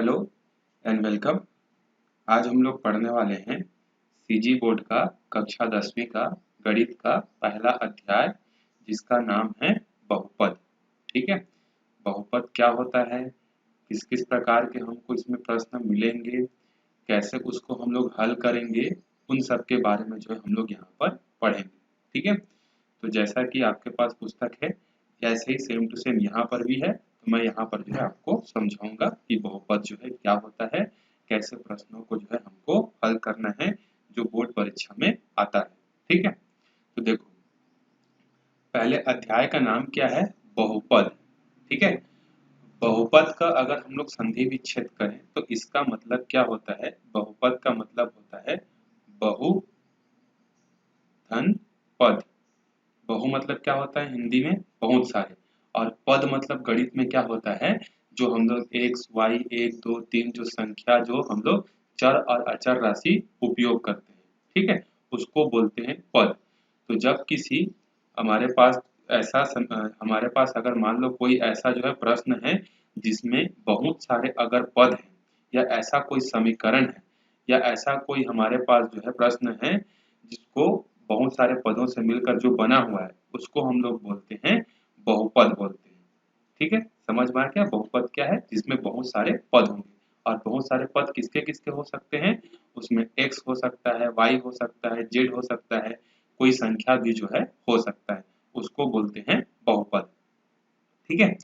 Hello and welcome. आज हम लोग पढ़ने वाले हैं सीजी बोर्ड का कक्षा 10वीं का गणित का पहला अध्याय, जिसका नाम है बहुपद। ठीक है, बहुपद क्या होता है, किस किस प्रकार के हमको इसमें प्रश्न मिलेंगे, कैसे उसको हम लोग हल करेंगे, उन सब के बारे में जो है हम लोग यहाँ पर पढ़ेंगे। ठीक है, तो जैसा कि आपके पास पुस्तक है, ऐसे ही सेम टू सेम यहाँ पर भी है। तो मैं यहाँ पर जो है आपको समझाऊंगा कि बहुपद जो है क्या होता है, कैसे प्रश्नों को जो है हमको हल करना है जो बोर्ड परीक्षा में आता है। ठीक है, तो देखो, पहले अध्याय का नाम क्या है, बहुपद। ठीक है, बहुपद का अगर हम लोग संधि विच्छेद करें तो इसका मतलब क्या होता है, बहुपद का मतलब होता है बहु धन पद। बहु मतलब क्या होता है हिंदी में, बहुत सारे, और पद मतलब गणित में क्या होता है, जो हम लोग एक्स वाई 1 2 3 जो संख्या जो हम लोग चर और अचर राशि उपयोग करते हैं, ठीक है, उसको बोलते हैं पद। तो जब किसी हमारे पास हमारे पास अगर मान लो कोई ऐसा जो है प्रश्न है जिसमें बहुत सारे अगर पद हैं, या ऐसा कोई समीकरण है, या ऐसा कोई हमारे पास जो है प्रश्न है जिसको बहुत सारे पदों से मिलकर जो बना हुआ है, उसको हम लोग बोलते हैं बहुपद बोलते हैं। ठीक है, समझ में आ गया बहुपद क्या है, जिसमें बहुत सारे पद होंगे। और बहुत सारे पद किसके किसके हो सकते हैं, उसमें x हो सकता है, y हो सकता है, z हो सकता है, कोई संख्या भी जो है हो सकता है, उसको बोलते हैं बहुपद। ठीक है,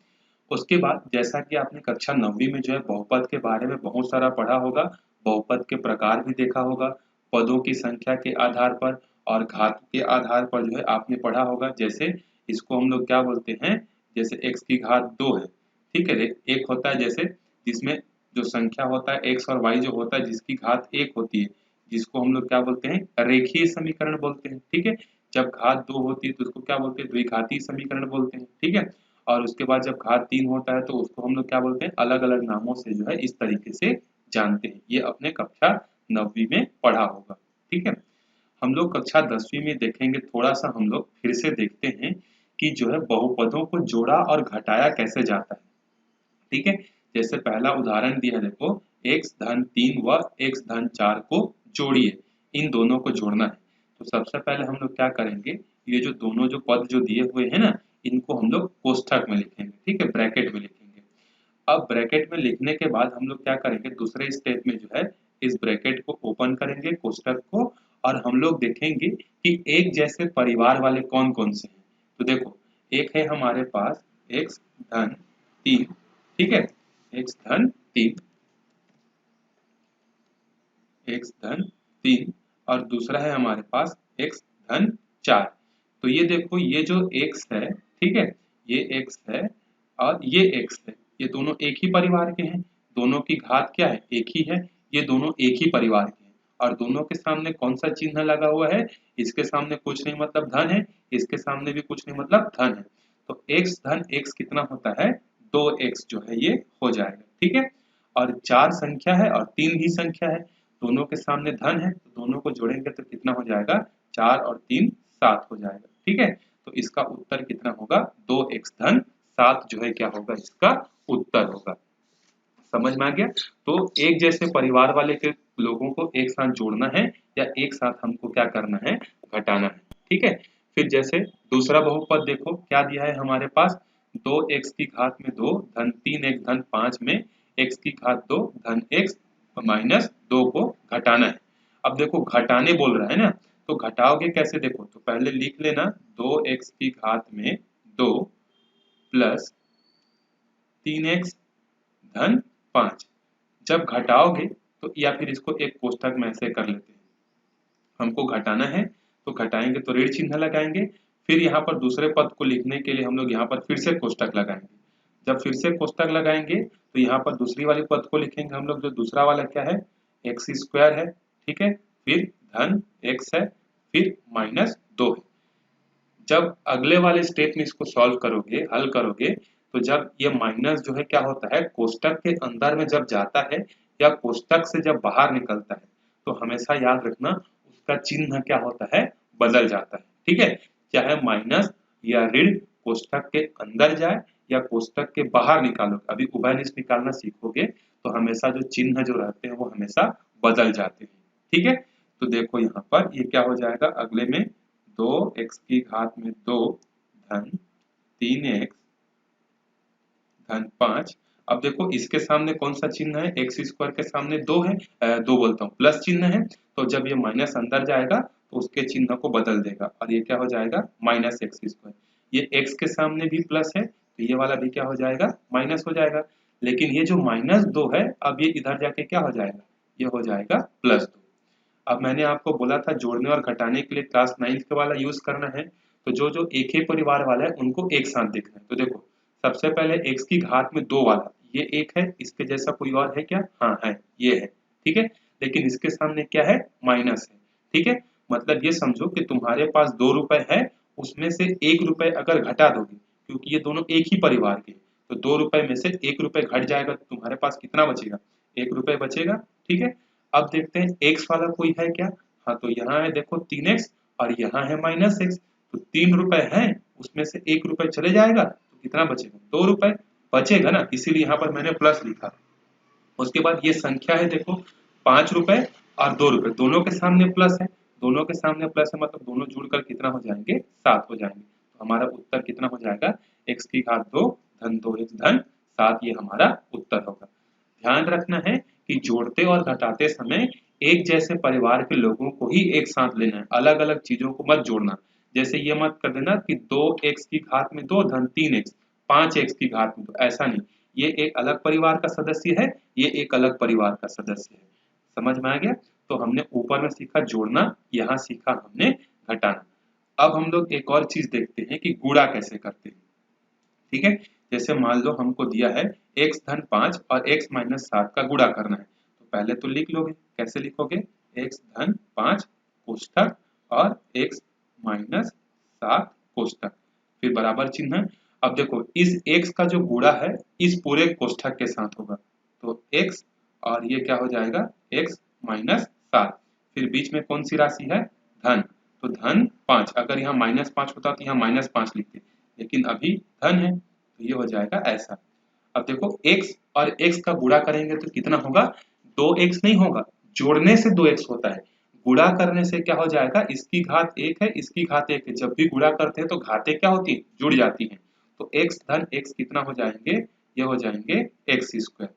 उसके बाद जैसा कि आपने कक्षा 9वीं में जो है बहुपद के बारे में बहुत सारा पढ़ा होगा, बहुपद के प्रकार भी देखा होगा, पदों की संख्या के आधार पर और घात के आधार पर जो है आपने पढ़ा होगा। जैसे इसको हम लोग क्या बोलते हैं, जैसे x की घात 2 है, ठीक है, एक होता है जैसे जिसमें जो संख्या होता है x और y जो होता है जिसकी घात 1 होती है, जिसको हम लोग क्या बोलते हैं, रेखीय समीकरण बोलते हैं। ठीक है, जब घात 2 होती है तो उसको क्या बोलते हैं, द्विघातीय समीकरण बोलते हैं। ठीक है, और उसके बाद जब घात 3 होता है तो उसको हम लोग क्या बोलते हैं, अलग अलग नामों से जो है इस तरीके से जानते हैं। ये अपने कक्षा 9वीं में पढ़ा होगा। ठीक है, हम लोग कक्षा 10वीं में देखेंगे, थोड़ा सा हम लोग फिर से देखते हैं कि जो है बहुपदों को जोड़ा और घटाया कैसे जाता है। ठीक है, जैसे पहला उदाहरण दिया है, देखो x धन 3 व x धन 4 को जोड़िए, इन दोनों को जोड़ना है। तो सबसे पहले हम लोग क्या करेंगे, ये जो दोनों जो पद जो दिए हुए हैं ना, इनको हम लोग कोष्ठक में लिखेंगे। ठीक है, ब्रैकेट में लिखेंगे। अब ब्रैकेट में लिखने के बाद हम लोग क्या करेंगे, दूसरे स्टेप में जो है इस ब्रैकेट को ओपन करेंगे, कोष्ठक को, और हम लोग देखेंगे कि एक जैसे परिवार वाले कौन कौन से हैं। तो देखो, एक है हमारे पास x धन 3, ठीक है, x धन 3, x धन 3, और दूसरा है हमारे पास x धन 4। तो ये देखो, ये जो x है, ठीक है, ये x है और ये x है, ये दोनों एक ही परिवार के हैं। दोनों की घात क्या है, एक ही है, ये दोनों एक ही परिवार के हैं। और दोनों के सामने कौन सा चिन्ह लगा हुआ है, इसके सामने कुछ नहीं मतलब धन है, इसके सामने भी कुछ नहीं मतलब धन है। तो x धन x कितना होता है, 2x जो है ये हो जाएगा। ठीक है, और 4 संख्या है और 3 भी संख्या है, दोनों के सामने धन है, तो दोनों को जोड़ेंगे तो कितना हो जाएगा, 4 और 3 7 हो जाएगा। ठीक है, तो इसका उत्तर कितना होगा, 2x धन 7 जो है क्या होगा, इसका उत्तर होगा। समझ में आ गया। तो एक जैसे परिवार वाले के लोगों को एक साथ जोड़ना है, या एक साथ हमको क्या करना है, घटाना है। ठीक है, फिर जैसे दूसरा बहुपद देखो क्या दिया है हमारे पास, 2x की घात में 2 धन 3 x धन 5 में x की घात 2 धन x माइनस 2 को घटाना है। अब देखो घटाने बोल रहा है ना, तो घटाओगे कैसे, देखो तो पहले लिख लेना, 2x की घात में 2 प्लस 3x धन 5। जब घटाओगे तो या फिर इसको एक कोष्ठक में ऐसे कर लेते हैं, हमको घटाना है तो घटाएंगे तो ऋण चिन्ह लगाएंगे, फिर यहाँ पर दूसरे पद को लिखने के लिए हम लोग यहाँ पर फिर से कोष्ठक लगाएंगे। जब फिर से कोष्ठक लगाएंगे तो यहाँ पर दूसरी वाली पद को लिखेंगे हम लोग, जो दूसरा वाला क्या है, एक्स स्क्वायर है, ठीक है, फिर धन एक्स है, फिर माइनस 2 है। जब अगले वाले स्टेप में इसको सॉल्व करोगे, हल करोगे, तो जब ये माइनस जो है क्या होता है, कोष्ठक के अंदर में जब जाता है या कोष्ठक से जब बाहर निकलता है, तो हमेशा याद रखना उसका चिन्ह क्या होता है, बदल जाता है। ठीक है, चाहे माइनस या ऋण कोष्ठक के अंदर जाए या कोष्टक के बाहर निकालोगे, अभी उभयनिष्ठ निकालना सीखोगे तो हमेशा जो चिन्ह जो रहते हैं वो हमेशा बदल जाते हैं। ठीक है, तो देखो यहाँ पर ये क्या हो जाएगा, अगले में 2x की घात में 2 धन 3x धन 5। अब देखो इसके सामने कौन सा चिन्ह है, एक्स स्क्वायर के सामने 2 है, 2 बोलता हूँ प्लस चिन्ह है, तो जब ये माइनस अंदर जाएगा तो उसके चिन्ह को बदल देगा और ये क्या हो जाएगा माइनस एक्स स्क्वायर। ये एक्स के सामने भी प्लस है तो ये वाला भी क्या हो जाएगा माइनस हो जाएगा, लेकिन ये जो -2 है अब ये इधर जाके क्या हो जाएगा, ये हो जाएगा +2। अब मैंने आपको बोला था जोड़ने और घटाने के लिए क्लास 9th के वाला यूज करना है, तो जो जो एक ही परिवार वाला है उनको एक साथ देखना है। तो देखो सबसे पहले x की घात में 2 वाला ये एक है, इसके जैसा कोई और है क्या, हाँ है, ये है। ठीक है, लेकिन इसके सामने क्या है माइनस है। ठीक है, मतलब ये समझो कि तुम्हारे पास 2 रुपए है, उसमें से 1 रुपए अगर घटा दोगे, क्योंकि ये दोनों एक ही परिवार के, तो 2 रुपए में से 1 रुपए घट जाएगा तो तुम्हारे पास कितना बचेगा, 1 रुपए बचेगा। ठीक है, अब देखते हैं x वाला कोई है क्या, हाँ तो यहाँ है देखो 3x और यहाँ है -x, तो 3 रुपए है, उसमें से 1 रुपए चले जाएगा तो कितना बचेगा, 2 रुपए बचेगा ना, इसीलिए यहाँ पर मैंने प्लस लिखा। उसके बाद ये संख्या है देखो 5 रुपए और 2 रुपए, दोनों के सामने प्लस है, दोनों के सामने प्लस है मतलब दोनों जुड़कर कितना हो जाएंगे 7 हो जाएंगे। तो हमारा उत्तर कितना हो जाएगा, x की घात 2 धन 2x धन 7, ये हमारा उत्तर होगा। ध्यान रखना है कि जोड़ते और घटाते समय एक जैसे परिवार के लोगों को ही एक साथ लेना है, अलग अलग चीजों को मत जोड़ना। जैसे ये मत कर देना कि 2x की घात में 2 धन 3x 5x की घात में 2, ऐसा नहीं, ये एक अलग परिवार का सदस्य है, ये एक अलग परिवार का सदस्य है। समझ में आ गया, तो हमने ऊपर में सीखा जोड़ना, यहाँ सीखा हमने घटाना। अब हम लोग एक और चीज देखते हैं कि गुणा कैसे करते हैं। ठीक है, जैसे मान लो हमको दिया है x धन 5 और x माइनस 7 का गुणा करना है, तो पहले तो लिख लोगे, कैसे लिखोगे, x धन 5 कोष्ठक और x माइनस 7 कोष्ठक, फिर बराबर चिन्ह। अब देखो इस x का जो गुणा है इस पूरे कोष्ठक के साथ होगा, तो x और ये क्या हो जाएगा x माइनस 7, फिर बीच में कौन सी राशि है धन, तो धन 5, अगर यहाँ -5 होता तो यहाँ -5 लिखते, लेकिन अभी धन है तो ये हो जाएगा ऐसा। अब देखो x और x का गुणा करेंगे तो कितना होगा, 2x नहीं होगा, जोड़ने से 2x होता है, गुणा करने से क्या हो जाएगा, इसकी घात 1 है, इसकी घात 1 है, जब भी गुणा करते हैं तो घातें क्या होती है जुड़ जाती हैं, तो x धन x कितना हो जाएंगे, ये हो जाएंगे x स्क्वायर।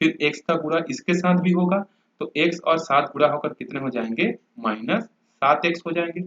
फिर x का गुणा इसके साथ भी होगा तो x और 7 गुणा होकर कितने हो जाएंगे -7x हो जाएंगे।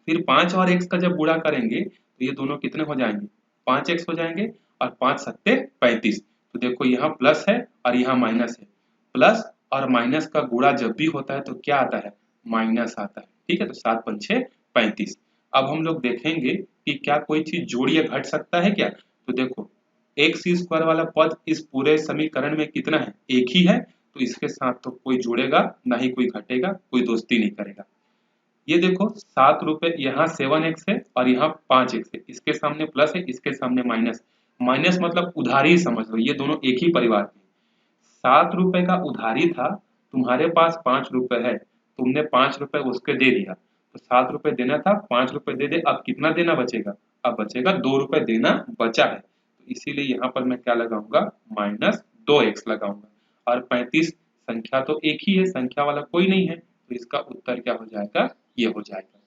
फिर 5 और x का जब गुणा करेंगे तो ये दोनों कितने हो जाएंगे 5x हो जाएंगे, और 5 सत्ते 35, तो देखो यहाँ प्लस है और यहाँ माइनस है, प्लस और माइनस का गुणा जब भी होता है तो क्या आता है माइनस आता है। ठीक है, तो 7 पंचे 35। अब हम लोग देखेंगे कि क्या कोई चीज जोड़ या घट सकता है क्या, तो देखो एक्स स्क्वायर वाला पद इस पूरे समीकरण में कितना है, एक ही है, तो इसके साथ तो कोई जुड़ेगा ना ही कोई घटेगा, कोई दोस्ती नहीं करेगा। ये देखो 7 रुपए, यहाँ 7x है और यहाँ 5x है, इसके सामने प्लस है, इसके सामने माइनस, माइनस मतलब उधारी समझ लो, ये दोनों एक ही परिवार के। 7 रुपए का उधारी था, तुम्हारे पास 5 रुपए है, तुमने 5 रुपए उसके दे दिया, तो 7 रुपए देना था, 5 रुपए दे दे, अब कितना देना बचेगा, अब बचेगा 2 रुपए देना बचा है, तो इसीलिए यहाँ पर मैं क्या लगाऊंगा -2x लगाऊंगा, और 35 संख्या तो एक ही है, संख्या वाला कोई नहीं है, तो इसका उत्तर क्या हो जाएगा, ये हो जाएगा।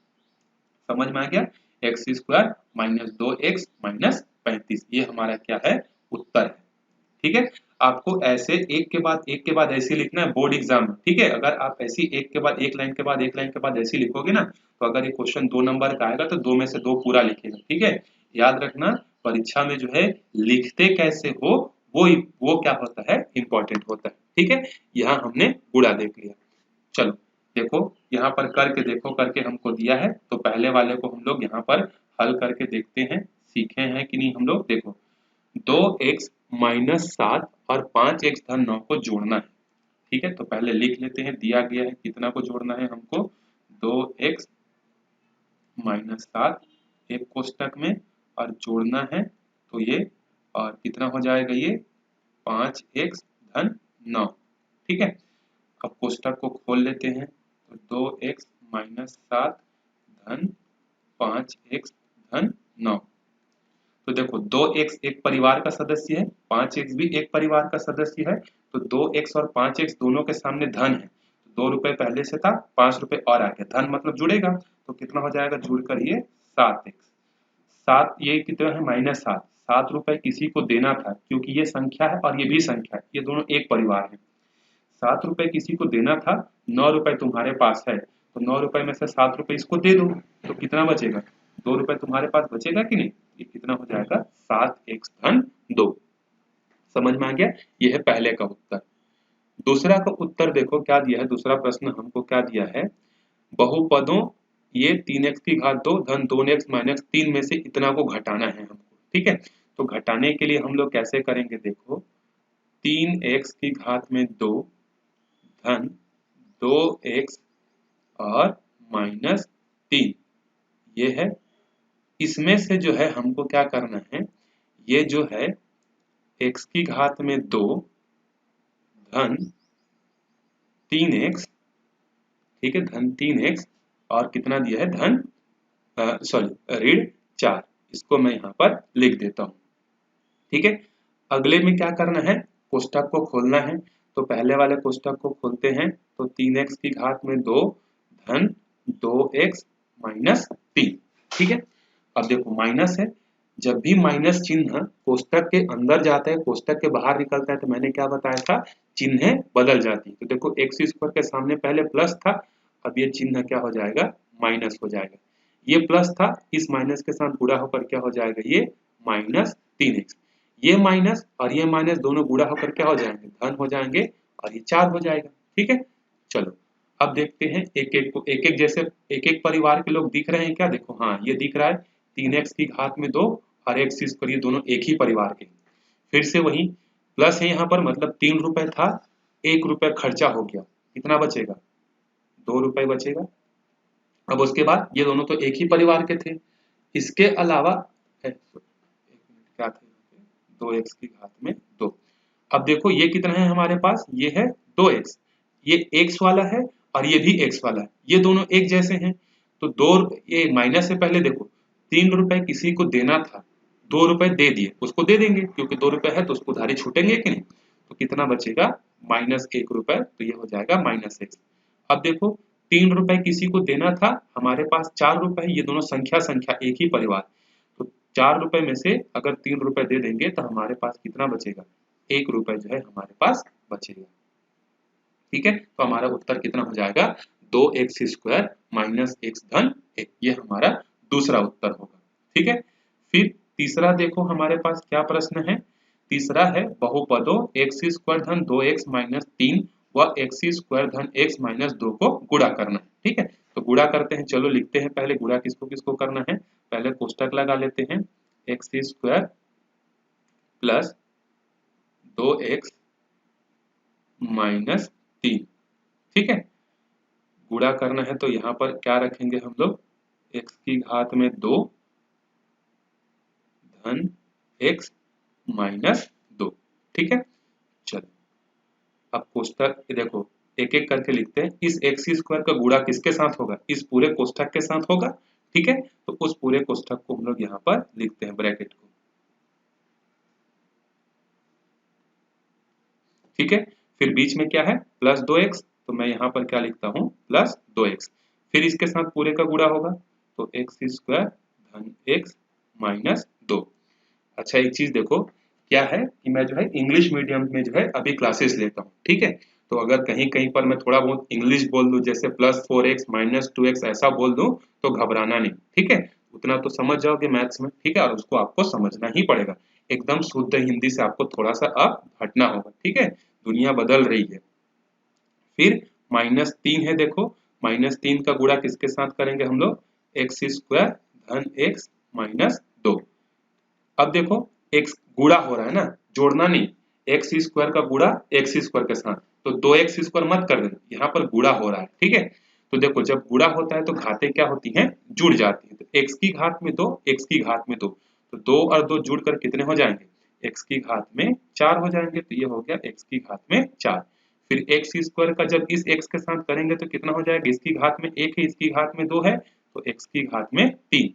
समझ में आ गया, एक्स स्क्वायर -2x -35, ये हमारा क्या है उत्तर है। ठीक है, आपको ऐसे एक के बाद ऐसे लिखना है बोर्ड एग्जाम में। ठीक है, अगर आप ऐसी एक के बाद एक लाइन के बाद एक लाइन के बाद ऐसे लिखोगे ना, तो अगर ये क्वेश्चन 2 नंबर का आएगा तो 2 में से 2 पूरा लिखेगा। ठीक है, याद रखना परीक्षा में जो है लिखते कैसे हो वो क्या होता है इंपॉर्टेंट होता है। ठीक है, यहाँ हमने गुणा देख लिया। चलो देखो यहाँ पर करके देखो, करके हमको दिया है, तो पहले वाले को हम लोग यहाँ पर हल करके देखते हैं, सीखे हैं कि नहीं हम लोग। देखो 2x माइनस 7 और 5x धन 9 को जोड़ना है। ठीक है, तो पहले लिख लेते हैं, दिया गया है कितना को जोड़ना है हमको, 2x माइनस 7 एक कोष्टक में और जोड़ना है, तो ये और कितना हो जाएगा ये 5x धन 9। ठीक है, अब कोष्टक को खोल लेते हैं, तो 2x माइनस 7 धन 5x धन 9, तो देखो 2x एक परिवार का सदस्य है, 5x भी एक परिवार का सदस्य है, तो 2x और 5x दोनों के सामने धन है, तो 2 रुपए पहले से था, 5 रुपए और आ गया, धन मतलब जुड़ेगा, तो कितना हो जाएगा जुड़कर ये 7x। 7 ये कितना है -7, 7 रुपए किसी को देना था, क्योंकि ये संख्या है और ये भी संख्या है, ये दोनों एक परिवार है। 7 रुपए किसी को देना था, 9 रुपए तुम्हारे पास है, तो 9 रुपए में से 7 रुपए इसको दे दो, तो कितना बचेगा, 2 रुपए तुम्हारे पास बचेगा कि नहीं, ये कितना हो जाएगा 7x धन 2। समझ में आ गया, ये है पहले का उत्तर। दूसरा का उत्तर देखो क्या दिया है, दूसरा प्रश्न हमको क्या दिया है, बहुपदों ये 3x की घात 2 धन 2x माइनस 3 में से इतना को घटाना है हमको, ठीक है। तो घटाने के लिए हम लोग कैसे करेंगे, देखो 3x की घात में 2 धन 2x और माइनस 3 ये है, इसमें से जो है हमको क्या करना है, ये जो है x की घात में 2 धन 3x, ठीक है, धन 3x और कितना दिया है धन ऋण 4, इसको मैं यहाँ पर लिख देता हूँ, ठीक है। अगले में क्या करना है, कोष्ठक को खोलना है, तो पहले वाले कोष्ठक को खोलते हैं, तो 3x की घात में 2 धन 2x माइनस 3, ठीक है। अब देखो माइनस है, जब भी माइनस चिन्ह कोष्ठक के अंदर जाता है कोष्ठक के बाहर निकलता है, तो मैंने क्या बताया था, चिन्ह बदल जाती है। तो देखो एक्स स्क्वायर के सामने पहले प्लस था, अब ये चिन्ह क्या हो जाएगा, माइनस हो जाएगा, ये प्लस था, इस माइनस के साथ गुणा होकर क्या हो जाएगा, ये माइनस 3x, ये माइनस और ये माइनस दोनों गुणा होकर क्या हो जाएंगे, धन हो जाएंगे, और ये 4 हो जाएगा, ठीक है। चलो अब देखते हैं एक एक को, एक एक जैसे एक एक परिवार के लोग दिख रहे हैं क्या, देखो हाँ ये दिख रहा है, 3x की घात में 2 और x स्क्वायर, ये दोनों एक ही परिवार के। फिर से वही प्लस है यहाँ पर, मतलब 3 रुपए था, 1 रुपए खर्चा हो गया, कितना बचेगा, 2 रुपए बचेगा। अब उसके बाद ये दोनों तो एक ही परिवार के थे, इसके अलावा क्या थे, 2x की घात में 2। अब देखो ये कितना है हमारे पास, ये है 2x, ये x वाला है और ये भी x वाला है, ये दोनों एक जैसे हैं, तो 2 ये माइनस से पहले देखो 3 रुपए किसी को देना था, 2 रुपए दे दिए, उसको दे देंगे क्योंकि 2 रुपए है तो उसको उधारी छूटेंगे कि नहीं, तो कितना बचेगा -1 रुपए, तो ये हो जाएगा -x। अब देखो 3 रुपए किसी को देना था, हमारे पास 4 रुपए, ये दोनों संख्या संख्या एक ही परिवार, तो 4 रुपए में से अगर 3 रुपए दे देंगे तो हमारे पास कितना बचेगा, 1 रुपए जो है हमारे पास बचेगा, ठीक है। तो हमारा उत्तर कितना हो जाएगा, 2x स्क्वायर माइनस x धन 1, ये हमारा दूसरा उत्तर होगा, ठीक है। फिर तीसरा देखो हमारे पास क्या प्रश्न है, तीसरा है बहुपदों x स्क्वायर धन 2x माइनस 3 व x स्क्वायर धन x माइनस 2 को गुणा करना है, ठीक है। तो गुणा करते हैं, चलो लिखते हैं पहले गुणा किसको किसको करना है, पहले कोष्ठक लगा लेते हैं, x square plus 2x minus 3, ठीक है। गुणा करना है तो यहाँ पर क्या रखेंगे हम लोग, x की घात में 2 धन x माइनस 2, ठीक है। चलो अब कोष्ठक देखो एक एक करके लिखते हैं, इस x स्क्वायर का गुणा किसके साथ होगा, इस पूरे कोष्ठक के साथ होगा, ठीक है। तो उस पूरे कोष्ठक को हम लोग यहाँ पर लिखते हैं ब्रैकेट को, ठीक है। फिर बीच में क्या है प्लस 2x, तो मैं यहाँ पर क्या लिखता हूँ प्लस 2x, फिर इसके साथ पूरे का गुणा होगा, तो x स्क्वायर धन x माइनस 2। अच्छा एक चीज देखो क्या है कि मैं जो है इंग्लिश मीडियम में जो है अभी क्लासेस लेता हूँ, ठीक है। तो अगर कहीं कहीं पर मैं थोड़ा बहुत इंग्लिश बोल दूं, जैसे +4x माइनस 2x ऐसा बोल दूं, तो घबराना नहीं, ठीक है, उतना तो समझ जाओगे मैथ्स में, ठीक है, और उसको आपको समझना ही पड़ेगा, एकदम शुद्ध हिंदी से आपको थोड़ा सा अब हटना होगा, ठीक है, दुनिया बदल रही है। फिर -3 है, देखो -3 का गुणा किसके साथ करेंगे हम लोग, x स्क्वायर धन x माइनस 2। अब देखो x गुणा हो रहा है ना, जोड़ना नहीं, x स्क्वायर का गुणा x स्क्वायर के साथ, तो 2x स्क्वायर मत कर देना, यहाँ पर गुणा हो रहा है, ठीक है। तो देखो जब गुणा होता है तो घातें क्या होती हैं, जुड़ जाती हैं, तो x की घात में 2 x की घात में 2, तो 2 और 2 जुड़कर कितने हो जाएंगे, x की घात में 4 हो जाएंगे, तो ये हो गया x की घात में 4। फिर x स्क्वायर का जब इस x के साथ करेंगे तो कितना हो जाएगा, इसकी घात में 1 है, इसकी घात में 2 है, तो x की घात में 3।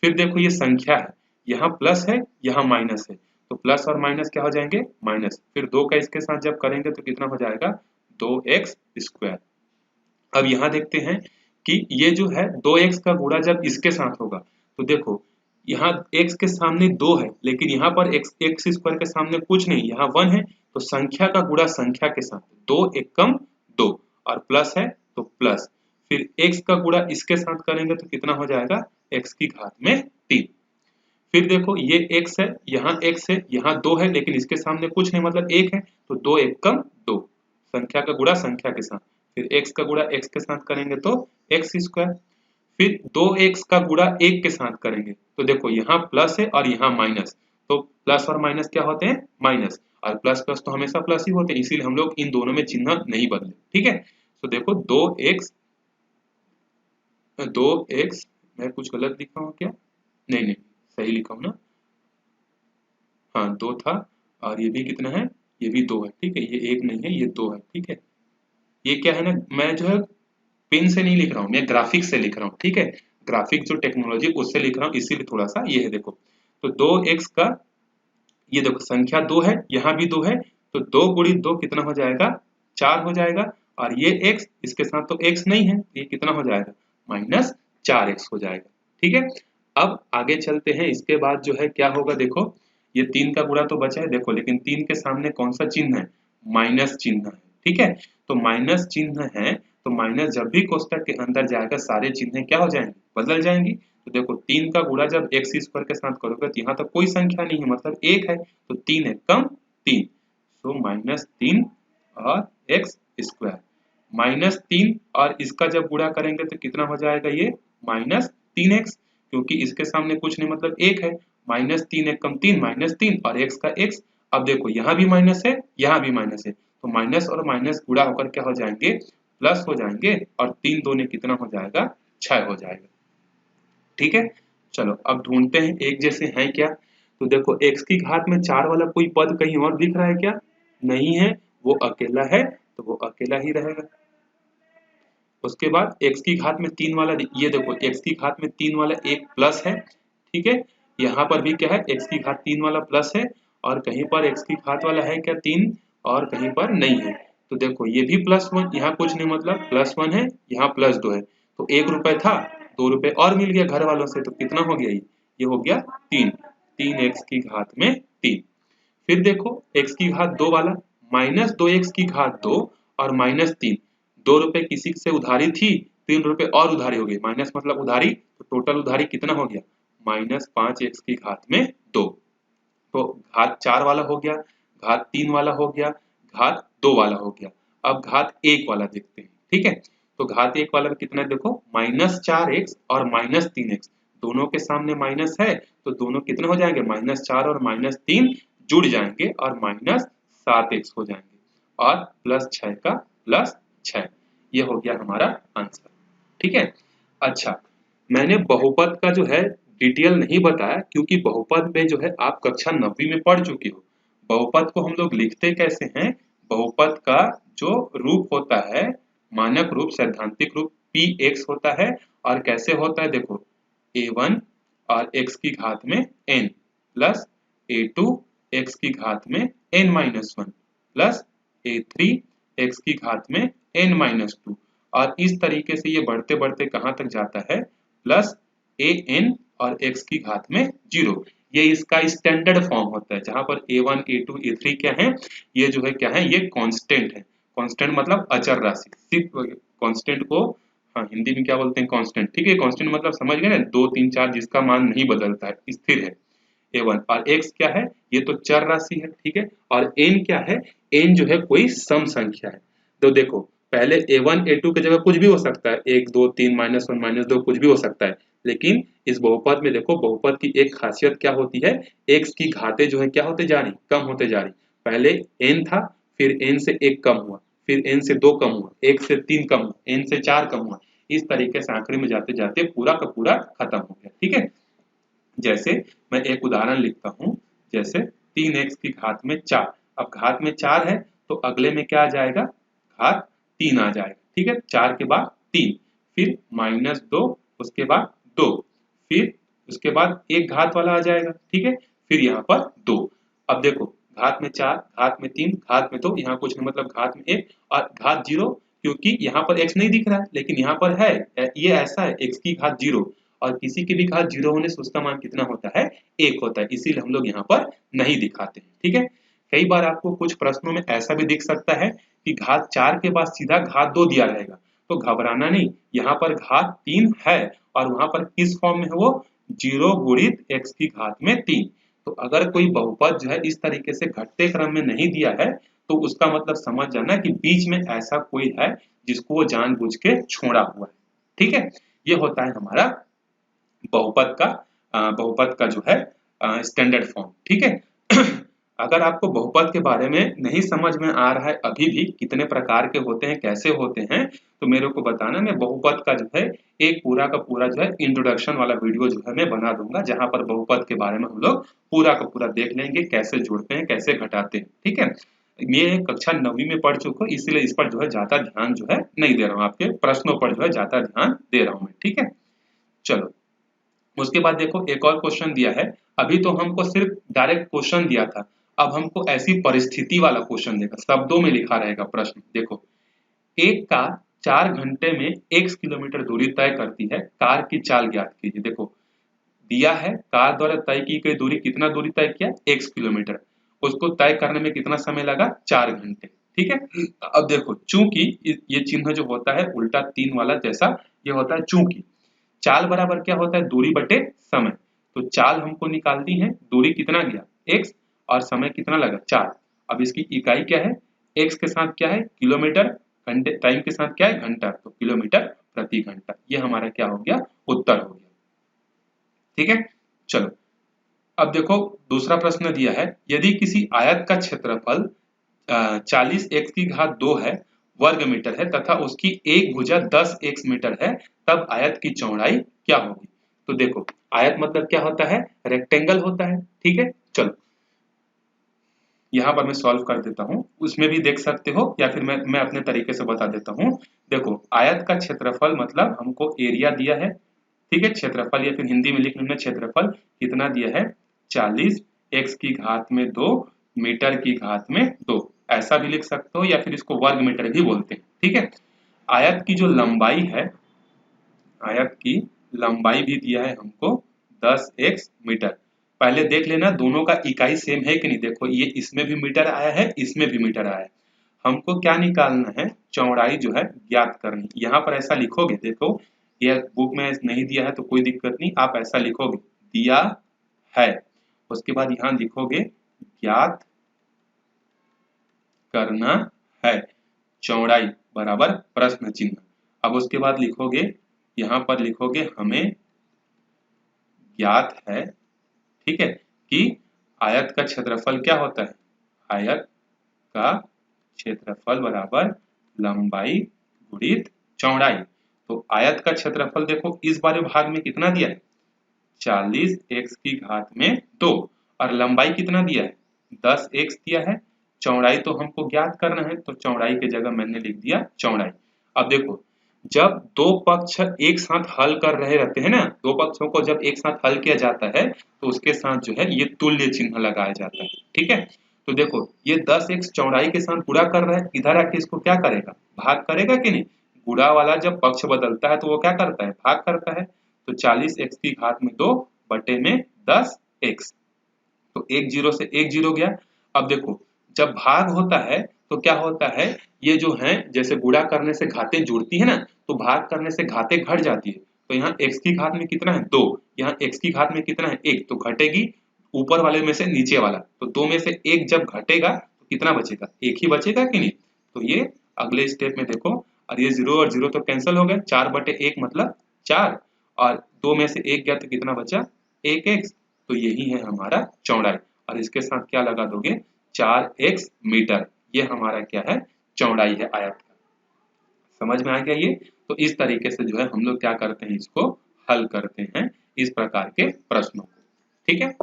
फिर देखो ये संख्या है, यहाँ प्लस है यहाँ माइनस है, तो प्लस और माइनस क्या हो जाएंगे, माइनस। फिर 2 का इसके साथ जब करेंगे तो कितना हो जाएगा, 2x स्क्वायर। अब यहाँ देखते हैं कि ये जो है 2x का गुणा जब इसके साथ होगा तो देखो यहाँ x के सामने 2 है, लेकिन यहाँ पर x स्क्वायर के सामने कुछ नहीं, यहाँ 1 है, तो संख्या का गुणा संख्या के साथ, 2 एकम 2 और प्लस है तो प्लस, फिर x का गुणा इसके साथ करेंगे तो कितना हो जाएगा, x की घात में 3। फिर देखो ये x है, यहाँ x है, यहाँ 2 है, लेकिन इसके सामने कुछ नहीं मतलब 1 है, तो 2 एकम 2, संख्या का गुणा संख्या के साथ, फिर x का गुणा x के साथ करेंगे तो x स्क्वायर, फिर 2x का गुणा 1 के साथ करेंगे तो देखो यहाँ प्लस है और यहाँ माइनस, तो प्लस और माइनस क्या होते हैं, माइनस, और प्लस प्लस तो हमेशा प्लस ही होते हैं, इसीलिए हम लोग इन दोनों में चिन्ह नहीं बदले। ठीक है, तो देखो 2x, मैं कुछ गलत लिखा हूँ क्या, नहीं नहीं सही लिखा हूँ ना, हाँ 2 था, और ये भी कितना है, ये भी 2 है। ठीक है, ये 1 नहीं है, ये 2 है। ठीक है, ये क्या है ना, मैं जो है पेन से नहीं लिख रहा हूँ, मैं ग्राफिक्स से लिख रहा हूँ। ठीक है, ग्राफिक जो टेक्नोलॉजी उससे लिख रहा हूँ, इसीलिए थोड़ा सा ये है। देखो तो 2x का, ये देखो संख्या 2 है, यहाँ भी 2 है, तो 2 गुणित 2 कितना हो जाएगा, 4 हो जाएगा, और ये x इसके साथ तो x नहीं है, ये कितना हो जाएगा, माइनस 4x हो जाएगा। ठीक है, अब आगे चलते हैं, इसके बाद जो है क्या होगा, देखो ये 3 का गुणा तो बचा है देखो, लेकिन 3 के सामने कौन सा चिन्ह है, माइनस चिन्ह है। ठीक है, तो माइनस चिन्ह है, तो माइनस जब भी कोष्टक के अंदर जाएगा सारे चिन्ह क्या हो जाएंगे, बदल जाएंगी। तो देखो 3 का गुणा जब x स्क्वायर के साथ करोगे तो यहाँ तक कोई संख्या नहीं है, मतलब 1 है, तो 3 है कम 3, सो माइनस 3 और x स्क्वायर, माइनस 3 और इसका जब गुणा करेंगे तो कितना हो जाएगा, ये माइनस 3x, क्योंकि इसके सामने कुछ नहीं मतलब 1 है, माइनस 3 एक कम 3, माइनस 3 और x का x। अब देखो यहाँ भी माइनस है, यहाँ भी माइनस है, तो माइनस और माइनस गुणा होकर क्या हो जाएंगे, प्लस हो जाएंगे, और 3 दूने कितना हो जाएगा, 6 हो जाएगा। ठीक है, चलो अब ढूंढते हैं एक जैसे हैं क्या, तो देखो x की घात में 4 वाला कोई पद कहीं और दिख रहा है क्या, नहीं है, वो अकेला है, तो वो अकेला ही रहेगा। उसके बाद x की घात में 3 वाला, ये देखो x की घात में 3 वाला एक प्लस है। ठीक है, यहाँ पर भी क्या है, x की घात 3 वाला प्लस है, और कहीं पर x की घात वाला है क्या 3, और कहीं पर नहीं है, तो देखो ये भी +1, यहाँ कुछ नहीं मतलब +1 है, यहाँ +2 है, तो 1 रुपए था, 2 रुपए और मिल गया घर वालों से, तो कितना हो गया, ये हो गया 3, 3x की घात में 3। फिर देखो x की घात 2 वाला, माइनस 2x की घात 2 और माइनस 3, 2 रुपए किसी से उधारी थी, 3 रुपए और उधारी हो गई, माइनस मतलब उधारी, तो टोटल उधारी कितना हो गया, माइनस 5x की घात में 2। तो घात 4 वाला हो गया, घात 3 वाला हो गया, घात 2 वाला हो गया। अब घात 1 वाला देखते हैं। ठीक है, तो घात 1 वाला में कितना है, देखो -4x और -3x, दोनों के सामने माइनस है, तो दोनों कितने हो जाएंगे, -4 और -3 जुड़ जाएंगे और -7x हो जाएंगे, और +6 का +6, ये हो गया हमारा आंसर। ठीक है, अच्छा मैंने बहुपद का जो है डिटेल नहीं बताया, क्योंकि बहुपद में जो है आप कक्षा 9वीं में पढ़ चुके हो। बहुपद को हम लोग लिखते कैसे हैं, बहुपद का जो रूप होता है, मानक रूप सैद्धांतिक रूप px होता है, और कैसे होता है देखो, a1 और x की घात में n प्लस a2 x की घात में n-1 प्लस a3 x की घात में n-2, और इस तरीके से ये बढ़ते बढ़ते कहाँ तक जाता है, प्लस an और x की घात में 0। ये इसका स्टैंडर्ड फॉर्म होता है, जहां पर a1 a2 a3 क्या है, ये जो है क्या है, ये कांस्टेंट है। कांस्टेंट मतलब अचर राशि, सिर्फ कांस्टेंट को हाँ हिंदी में क्या बोलते हैं, कांस्टेंट। ठीक है, कांस्टेंट मतलब समझ गए ना, 2 3 4 जिसका मान नहीं बदलता है, स्थिर है a1, और x क्या है, ये तो चर राशि है। ठीक है, और n क्या है, n जो है कोई सम संख्या है। तो देखो पहले a1 a2 की जगह कुछ भी हो सकता है, 1 2 3 -1 -2 कुछ भी हो सकता है, लेकिन इस बहुपद में देखो, बहुपद की एक खासियत क्या होती है, x की घातें जो है क्या होते जा रही, कम होते जा रही। पहले n था, फिर n से 1 कम हुआ, फिर n से 2 कम हुआ, 1 से 3 कम हुआ, n से 4 कम हुआ, इस तरीके से आखिरी में जाते जाते पूरा का पूरा खत्म हो गया। ठीक है, जैसे मैं एक उदाहरण लिखता हूँ, जैसे 3x की घात में 4, अब घात में 4 है तो अगले में क्या आ जाएगा, घात 3 आ जाएगा। ठीक है, 4 के बाद 3, फिर -2, उसके बाद 2, फिर उसके बाद एक घात वाला आ जाएगा, ठीक है, फिर यहाँ पर 2। अब देखो घात में 4, घात में 3, घात में 2, यहाँ कुछ नहीं, मतलब घात में 1 और घात 0, क्योंकि यहाँ पर x नहीं दिख रहा है लेकिन यहाँ पर है, ये ऐसा है x की घात 0, और किसी की भी घात 0 होने से उसका मान कितना होता है, 1 होता है, इसीलिए हम लोग यहाँ पर नहीं दिखाते हैं, ठीक है। कई बार आपको कुछ प्रश्नों में ऐसा भी दिख सकता है कि घात 4 के बाद सीधा घात 2 दिया रहेगा, तो घबराना नहीं, यहाँ पर घात 3 है और वहां पर किस फॉर्म में है वो, 0 गुणित x की घात में 3। तो अगर कोई बहुपद जो है इस तरीके से घटते क्रम में नहीं दिया है तो उसका मतलब समझ जाना कि बीच में ऐसा कोई है जिसको वो जानबूझ के छोड़ा हुआ है, ठीक है। ये होता है हमारा बहुपद का जो है स्टैंडर्ड फॉर्म, ठीक है। अगर आपको बहुपद के बारे में नहीं समझ में आ रहा है अभी भी कितने प्रकार के होते हैं, कैसे होते हैं, तो मेरे को बताना, मैं बहुपद का जो है एक पूरा का पूरा जो है इंट्रोडक्शन वाला वीडियो जो है मैं बना दूंगा, जहां पर बहुपद के बारे में हम लोग पूरा का पूरा देख लेंगे, कैसे जोड़ते हैं, कैसे घटाते हैं, ठीक है। ये कक्षा 9वीं में पढ़ चुका हूँ, इसलिए इस पर जो है ज्यादा ध्यान जो है नहीं दे रहा हूँ, आपके प्रश्नों पर जो है ज्यादा ध्यान दे रहा हूँ मैं, ठीक है। चलो उसके बाद देखो एक और क्वेश्चन दिया है, अभी तो हमको सिर्फ डायरेक्ट क्वेश्चन दिया था, अब हमको ऐसी परिस्थिति वाला क्वेश्चन देगा, शब्दों में लिखा रहेगा प्रश्न। देखो एक कार 4 घंटे में x किलोमीटर दूरी तय करती है, कार की चाल ज्ञात कीजिए। देखो दिया है कार द्वारा तय की गई दूरी, कितना दूरी तय किया, x किलोमीटर, उसको तय करने में कितना समय लगा, 4 घंटे, ठीक है। अब देखो चूंकि ये चिन्ह जो होता है उल्टा 3 वाला जैसा, ये होता है चूंकि, चाल बराबर क्या होता है, दूरी बटे समय, तो चाल हमको निकालती है, दूरी कितना गया x और समय कितना लगा 4। अब इसकी इकाई क्या है, x के साथ क्या है किलोमीटर, घंटे, टाइम के साथ क्या है घंटा, तो किलोमीटर प्रति घंटा, ये हमारा क्या हो गया, उत्तर हो गया, ठीक है। चलो अब देखो दूसरा प्रश्न दिया है, यदि किसी आयत का क्षेत्रफल 40x की घात 2 है वर्ग मीटर है तथा उसकी एक भुजा 10x मीटर है, तब आयत की चौड़ाई क्या होगी। तो देखो आयत मतलब क्या होता है, रेक्टेंगल होता है, ठीक है। चलो यहाँ पर मैं सॉल्व कर देता हूँ, उसमें भी देख सकते हो या फिर मैं अपने तरीके से बता देता हूँ। देखो आयत का क्षेत्रफल मतलब हमको एरिया दिया है, ठीक है, क्षेत्रफल या फिर हिंदी में लिख लेना क्षेत्रफल कितना दिया है, 40x की घात में 2 मीटर की घात में 2, ऐसा भी लिख सकते हो या फिर इसको वर्ग मीटर भी बोलते हैं, ठीक है। आयत की जो लंबाई है, आयत की लंबाई भी दिया है हमको 10x मीटर। पहले देख लेना दोनों का इकाई सेम है कि नहीं, देखो ये इसमें भी मीटर आया है, इसमें भी मीटर आया है, हमको क्या निकालना है, चौड़ाई जो है ज्ञात करनी। यहाँ पर ऐसा लिखोगे, देखो ये बुक में नहीं दिया है तो कोई दिक्कत नहीं, आप ऐसा लिखोगे दिया है, उसके बाद यहाँ लिखोगे ज्ञात करना है चौड़ाई बराबर प्रश्न चिन्ह। अब उसके बाद लिखोगे, यहाँ पर लिखोगे हमें ज्ञात है, ठीक है, कि आयत का क्षेत्रफल क्या होता है, आयत का क्षेत्रफल बराबर लंबाई गुणित चौड़ाई। तो आयत का क्षेत्रफल देखो इस बारे भाग में कितना दिया है, 40x की घात में 2, और लंबाई कितना दिया है, 10x दिया है, चौड़ाई तो हमको ज्ञात करना है, तो चौड़ाई की जगह मैंने लिख दिया चौड़ाई। अब देखो जब दो पक्ष एक साथ हल कर रहे रहते हैं ना, दो पक्षों को जब एक साथ हल किया जाता है तो उसके साथ जो है ये तुल्य चिन्ह लगाया जाता है, ठीक है। तो देखो ये 10x चौड़ाई के साथ गुणा कर रहा है, इधर आके इसको क्या करेगा, भाग करेगा कि नहीं, गुणा वाला जब पक्ष बदलता है तो वो क्या करता है, भाग करता है, तो 40x की घात में 2 बटे में 10x, तो एक जीरो से एक जीरो गया। अब देखो जब भाग होता है तो क्या होता है, ये जो है जैसे गुणा करने से घातें जुड़ती है ना, तो भाग करने से घातें घट जाती है, तो यहाँ x की घात में कितना है 2, यहाँ x की घात में कितना है 1, तो घटेगी ऊपर वाले में से नीचे वाला, तो 2 में से 1 जब घटेगा तो कितना बचेगा, 1 ही बचेगा कि नहीं। तो ये अगले स्टेप में देखो, और ये 0 और 0 तो कैंसिल हो गए, 4 बटे 1 मतलब 4, और 2 में से 1 गया तो कितना बचा 1x, तो यही है हमारा चौड़ाई, और इसके साथ क्या लगा दोगे 4x मीटर, ये हमारा क्या है चौड़ाई है आयत का। समझ में आ गया ये, तो इस तरीके से जो है हम लोग क्या करते हैं, इसको हल करते हैं इस प्रकार के प्रश्नों को, ठीक है।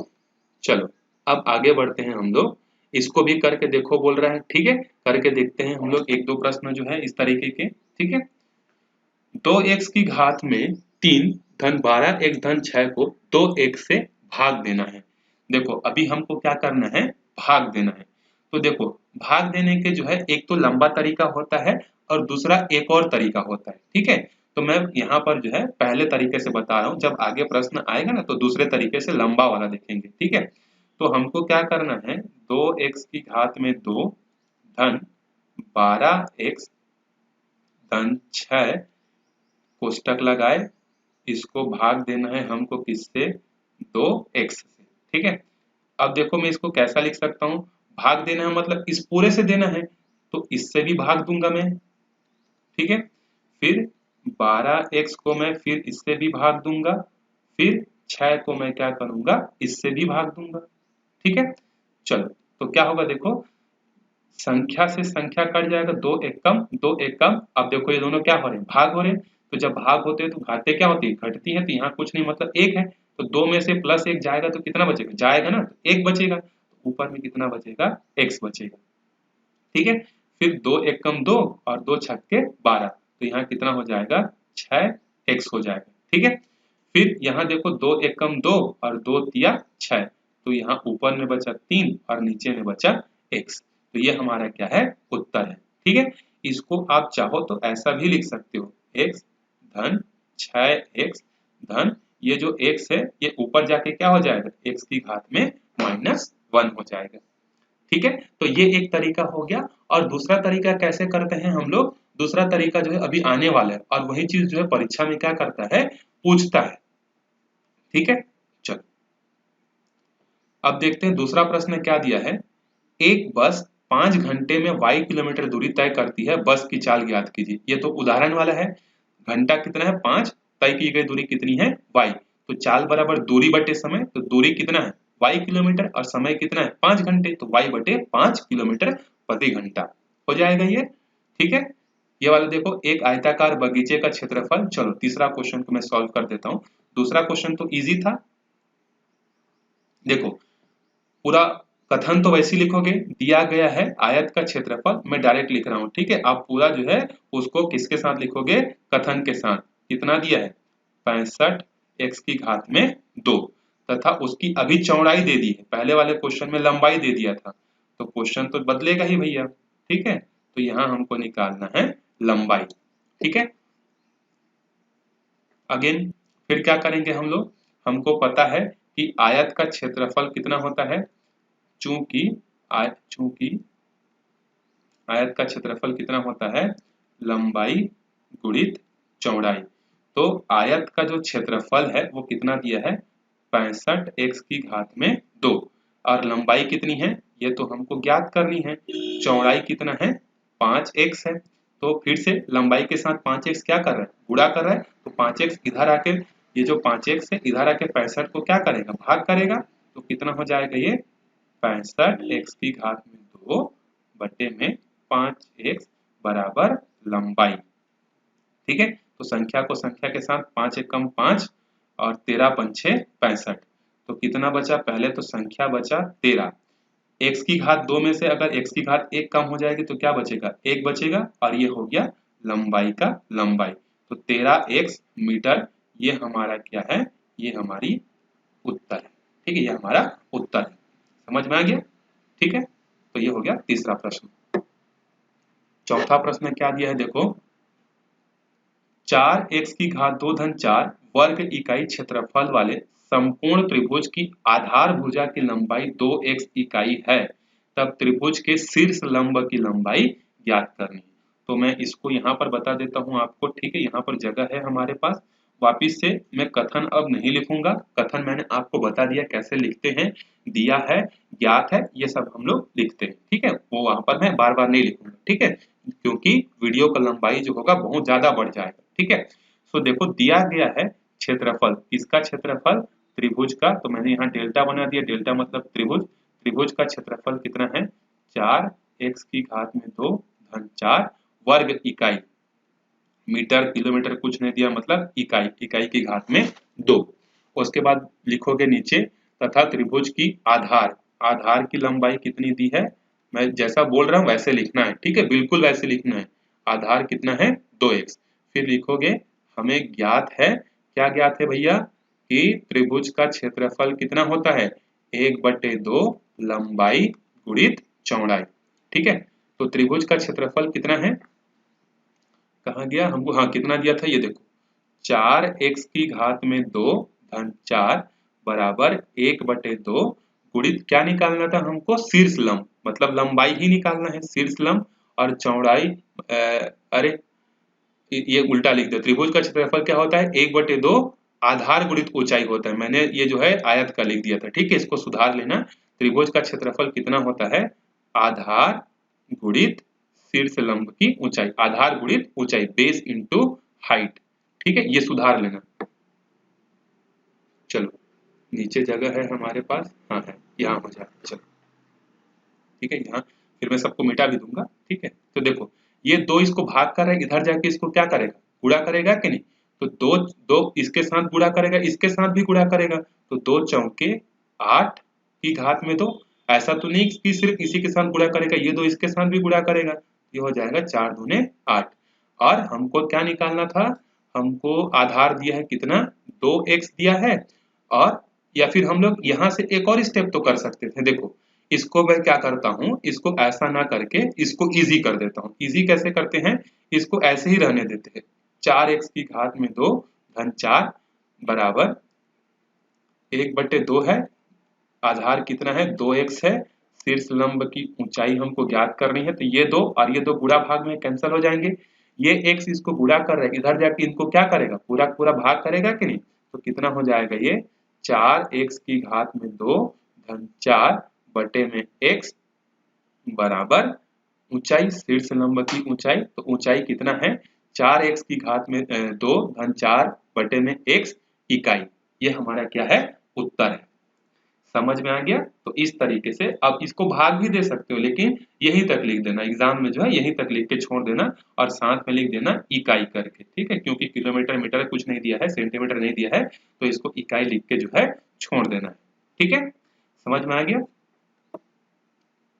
चलो अब आगे बढ़ते हैं हम लोग, इसको भी करके देखो बोल रहा है, ठीक है, करके देखते हैं हम लोग एक दो प्रश्न जो है इस तरीके के, ठीक है। 2x की घात में 3 धन 12 x धन 6 को 2x से भाग देना है। देखो अभी हमको क्या करना है, भाग देना है। तो देखो भाग देने के जो है एक तो लंबा तरीका होता है और दूसरा एक और तरीका होता है, ठीक है। तो मैं यहाँ पर जो है पहले तरीके से बता रहा हूँ, जब आगे प्रश्न आएगा ना तो दूसरे तरीके से लंबा वाला देखेंगे, ठीक है। तो हमको क्या करना है, 2x की घात में 2 धन 12x धन 6 कोष्टक लगाए, इसको भाग देना है हमको किससे, 2x से, ठीक है। अब देखो मैं इसको कैसा लिख सकता हूँ, भाग देना है मतलब इस पूरे से देना है तो इससे भी भाग दूंगा मैं, ठीक है। फिर 12x को मैं फिर इससे भी भाग दूंगा, फिर 6 को मैं क्या करूंगा, इससे भी भाग दूंगा, ठीक है। चलो तो क्या होगा, देखो संख्या से संख्या कट जाएगा, 2 एकम 2 एकम। अब देखो ये दोनों क्या हो रहे हैं, भाग हो रहे हैं। तो जब भाग होते हैं तो घातें क्या होती है, घटती है। तो यहाँ कुछ नहीं मतलब एक है, तो 2 में से प्लस 1 जाएगा तो कितना बचेगा, जाएगा ना, तो 1 बचेगा। तो ऊपर में कितना बचेगा, x बचेगा, ठीक है। फिर 2 एकम 2 और 2 छक्के 12, तो यहाँ कितना हो जाएगा, 6x हो जाएगा, ठीक है। फिर यहाँ देखो 2 एकम 2 और 2 तिया 6, तो यहाँ ऊपर में बचा 3 और नीचे में बचा x। तो ये हमारा क्या है, उत्तर है, ठीक है। इसको आप चाहो तो ऐसा भी लिख सकते हो, x धन 6x धन ये जो x है ये ऊपर जाके क्या हो जाएगा, x की घात में -1 हो जाएगा, ठीक है। तो ये एक तरीका हो गया। और दूसरा तरीका कैसे करते हैं हम लोग, दूसरा तरीका जो है अभी आने वाला है और वही चीज जो है परीक्षा में क्या करता है, पूछता है, ठीक है। चलो अब देखते हैं दूसरा प्रश्न क्या दिया है। एक बस 5 घंटे में y किलोमीटर दूरी तय करती है, बस की चाल ज्ञात कीजिए। ये तो उदाहरण वाला है, घंटा कितना है 5, तय की गई दूरी कितनी है y। तो चाल बराबर दूरी बटे समय, तो दूरी कितना है y किलोमीटर और समय कितना है 5 घंटे, तो y बटे 5 किलोमीटर प्रति घंटा हो जाएगा ये, ठीक है। ये वाला देखो, एक आयताकार बगीचे का क्षेत्रफल। चलो तीसरा क्वेश्चन को मैं सॉल्व कर देता हूँ। दूसरा क्वेश्चन तो इजी था, देखो पूरा कथन तो वैसे लिखोगे, दिया गया है आयत का क्षेत्रफल, मैं डायरेक्ट लिख रहा हूं, ठीक है। आप पूरा जो है उसको किसके साथ लिखोगे, कथन के साथ। कितना दिया है, 65x की घात में 2, तथा उसकी अभी चौड़ाई दे दी है, पहले वाले क्वेश्चन में लंबाई दे दिया था, तो क्वेश्चन तो बदलेगा ही भैया, ठीक है। तो यहाँ हमको निकालना है लंबाई, ठीक है। अगेन फिर क्या करेंगे हम लोग, हमको पता है कि आयत का क्षेत्रफल कितना होता है, चूंकि आयत का क्षेत्रफल कितना होता है, लंबाई गुणित चौड़ाई। तो आयत का जो क्षेत्रफल है वो कितना दिया है, 65x की घात में 2, और लंबाई कितनी है ये तो हमको ज्ञात करनी है, चौड़ाई कितना है 5x है। तो फिर से लंबाई के साथ 5x क्या कर रहा है, गुणा कर रहा है, तो 5x इधर आके, ये जो 5x है इधर आके 65 को क्या करेगा, भाग करेगा। तो कितना हो जाएगा ये, 65x की घात में 2 बटे में 5x बराबर लंबाई, ठीक है। तो संख्या को संख्या के साथ 5 एकम 5 और 13 पंछे 65, तो कितना बचा, पहले तो संख्या बचा 13, x की घात 2 में से अगर x की घात 1 कम हो जाएगी तो क्या बचेगा, 1 बचेगा, और ये हो गया लंबाई का लंबाई। तो 13x मीटर, ये हमारा क्या है, ये हमारी उत्तर है, ठीक है। ये हमारा उत्तर है, समझ में आ गया, ठीक है। तो ये हो गया तीसरा प्रश्न। चौथा प्रश्न क्या दिया है, देखो 4x की घात 2 धन 4 वर्ग इकाई क्षेत्रफल वाले संपूर्ण त्रिभुज की आधार भुजा की लंबाई 2x इकाई है, तब त्रिभुज के शीर्ष लंब की लंबाई ज्ञात करनी है। तो मैं इसको यहाँ पर बता देता हूँ आपको, ठीक है। यहाँ पर जगह है हमारे पास, वापिस से मैं कथन अब नहीं लिखूंगा, कथन मैंने आपको बता दिया कैसे लिखते हैं, दिया है, ज्ञात है, ये सब हम लोग लिखते हैं, ठीक है। वो वहां पर मैं बार बार नहीं लिखूंगा, ठीक है, क्योंकि वीडियो का लंबाई जो होगा बहुत ज्यादा बढ़ जाएगा, ठीक है। सो देखो दिया गया है क्षेत्रफल, किसका क्षेत्रफल, त्रिभुज का, तो मैंने यहाँ डेल्टा बना दिया, डेल्टा मतलब त्रिभुज, त्रिभुज का क्षेत्रफल कितना है 4x की घात में 2 धन 4 वर्ग इकाई, मीटर किलोमीटर कुछ नहीं दिया, मतलब इकाई, इकाई की घात में 2। उसके बाद लिखोगे नीचे, तथा त्रिभुज की आधार, आधार की लंबाई कितनी दी है, मैं जैसा बोल रहा हूँ वैसे लिखना है, ठीक है, बिल्कुल वैसे लिखना है। आधार कितना है 2x। फिर लिखोगे हमें ज्ञात है क्या ज्ञात है भैया कि त्रिभुज का क्षेत्रफल कितना होता है 1/2 लंबाई गुणित चौड़ाई। ठीक है, तो त्रिभुज का क्षेत्रफल कितना है, कहा गया हमको, हाँ कितना दिया था ये देखो 4x की घात में 2 धन 4 बराबर 1/2 गुणित क्या निकालना था हमको शीर्ष लंब, मतलब लंबाई ही निकालना है शीर्ष लंब और चौड़ाई अरे ये उल्टा लिख दो, त्रिभुज का क्षेत्रफल क्या होता है 1/2 आधार गुणित ऊंचाई होता है, मैंने ये जो है आयत का लिख दिया था। ठीक है, इसको सुधार लेना, त्रिभुज का क्षेत्रफल कितना होता है आधार गुणित शीर्ष लंब की ऊंचाई, आधार गुणित ऊंचाई, बेस इंटू हाइट। ठीक है, ये सुधार लेना। चलो नीचे जगह है हमारे पास, हाँ है, यहाँ हो जाए, चलो ठीक है, यहाँ फिर मैं सबको मिटा भी दूंगा। ठीक है, तो देखो ये 2 इसको भाग कर रहा है, इधर जाके इसको क्या करेगा गुणा करेगा कि नहीं, तो 2 2 इसके साथ गुणा करेगा, इसके साथ भी गुणा करेगा, तो 2 चौके 8 की घात में 2, ऐसा तो नहीं कि सिर्फ इसी के साथ गुणा करेगा, ये 2 इसके साथ भी गुणा करेगा, ये हो जाएगा 4 दूने 8। और हमको क्या निकालना था, हमको आधार दिया है कितना 2x दिया है, और या फिर हम लोग यहाँ से एक और स्टेप तो कर सकते थे, देखो इसको मैं क्या करता हूँ, इसको ऐसा ना करके इसको इजी कर देता हूँ। इजी कैसे करते हैं, इसको ऐसे ही रहने देते हैं 4x की घात में 2 धन 4 बराबर 1/2 है, आधार कितना है 2x है, शीर्ष लंब की ऊंचाई हमको ज्ञात करनी है, तो ये 2 और ये 2 गुणा भाग में कैंसिल हो जाएंगे, ये x इसको गुणा कर रहा है, इधर जाके इनको क्या करेगा पूरा पूरा भाग करेगा कि नहीं, तो कितना हो जाएगा ये 4x की घात में 2 धन 4 बटे में x बराबर ऊंचाई शीर्ष लंब की ऊंचाई, तो ऊंचाई कितना है 4x की घात में 2 धन 4 बटे में x इकाई, ये हमारा क्या है उत्तर है। समझ में आ गया, तो इस तरीके से अब इसको भाग भी दे सकते हो, लेकिन यहीं तक लिख देना, एग्जाम में जो है यहीं तक लिख के छोड़ देना और साथ में लिख देना इकाई करके। ठीक है, क्योंकि किलोमीटर मीटर कुछ नहीं दिया है, सेंटीमीटर नहीं दिया है, तो इसको इकाई लिख के जो है छोड़ देना है। ठीक है, समझ में आ गया।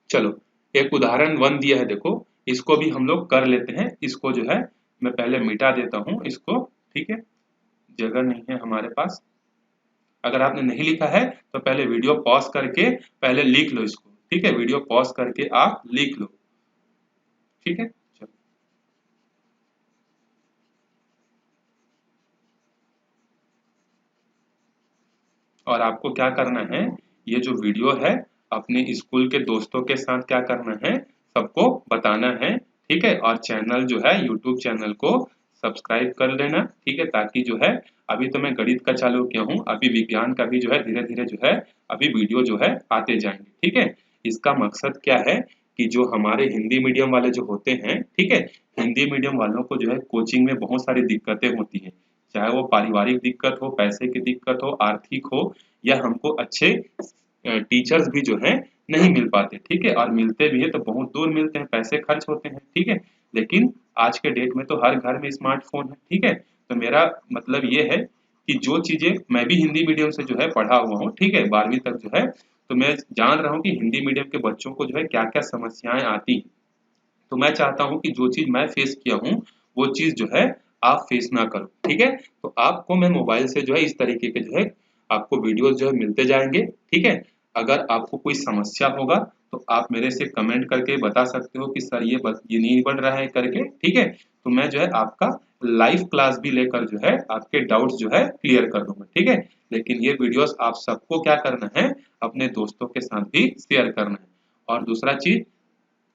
चलो एक उदाहरण 1 दिया है, देखो इसको भी हम लोग कर लेते हैं, इसको जो है मैं पहले मिटा देता हूं इसको। ठीक है, जगह नहीं है हमारे पास, अगर आपने नहीं लिखा है तो पहले वीडियो पॉज करके पहले लिख लो इसको। ठीक है, वीडियो पॉज करके आप लिख लो। ठीक है, चलो और आपको क्या करना है, ये जो वीडियो है अपने स्कूल के दोस्तों के साथ क्या करना है, सबको बताना है। ठीक है, और चैनल जो है यूट्यूब चैनल को सब्सक्राइब कर लेना। ठीक है, ताकि जो है अभी तो मैं गणित का चालू किया हूँ, अभी विज्ञान का भी जो है धीरे धीरे जो है अभी वीडियो जो है आते जाएंगे। ठीक है, इसका मकसद क्या है कि जो हमारे हिंदी मीडियम वाले जो होते हैं, ठीक है, हिंदी मीडियम वालों को जो है कोचिंग में बहुत सारी दिक्कतें होती हैं, चाहे वो पारिवारिक दिक्कत हो, पैसे की दिक्कत हो, आर्थिक हो, या हमको अच्छे टीचर्स भी जो है नहीं मिल पाते। ठीक है, और मिलते भी है तो बहुत दूर मिलते हैं, पैसे खर्च होते हैं। ठीक है, लेकिन आज के डेट में तो हर घर में स्मार्टफोन है। ठीक है, तो मेरा मतलब ये है कि जो चीजें, मैं भी हिंदी मीडियम से जो है पढ़ा हुआ हूँ, ठीक है 12वीं तक जो है, तो मैं जान रहा हूँ कि हिंदी मीडियम के बच्चों को जो है क्या क्या समस्याएं आती हैं। तो मैं चाहता हूं कि जो चीज मैं फेस किया हूं वो चीज जो है आप फेस ना करो। ठीक है, तो आपको मैं मोबाइल से जो है इस तरीके के जो है आपको वीडियोस जो है मिलते जाएंगे। ठीक है, अगर आपको कोई समस्या होगा तो आप मेरे से कमेंट करके बता सकते हो कि सर ये नहीं बन रहा है करके। ठीक है, तो मैं जो है आपका लाइव क्लास भी लेकर जो है आपके डाउट्स जो है क्लियर कर दूंगा। ठीक है, लेकिन ये वीडियोस आप सबको क्या करना है, अपने दोस्तों के साथ भी शेयर करना है। और दूसरा चीज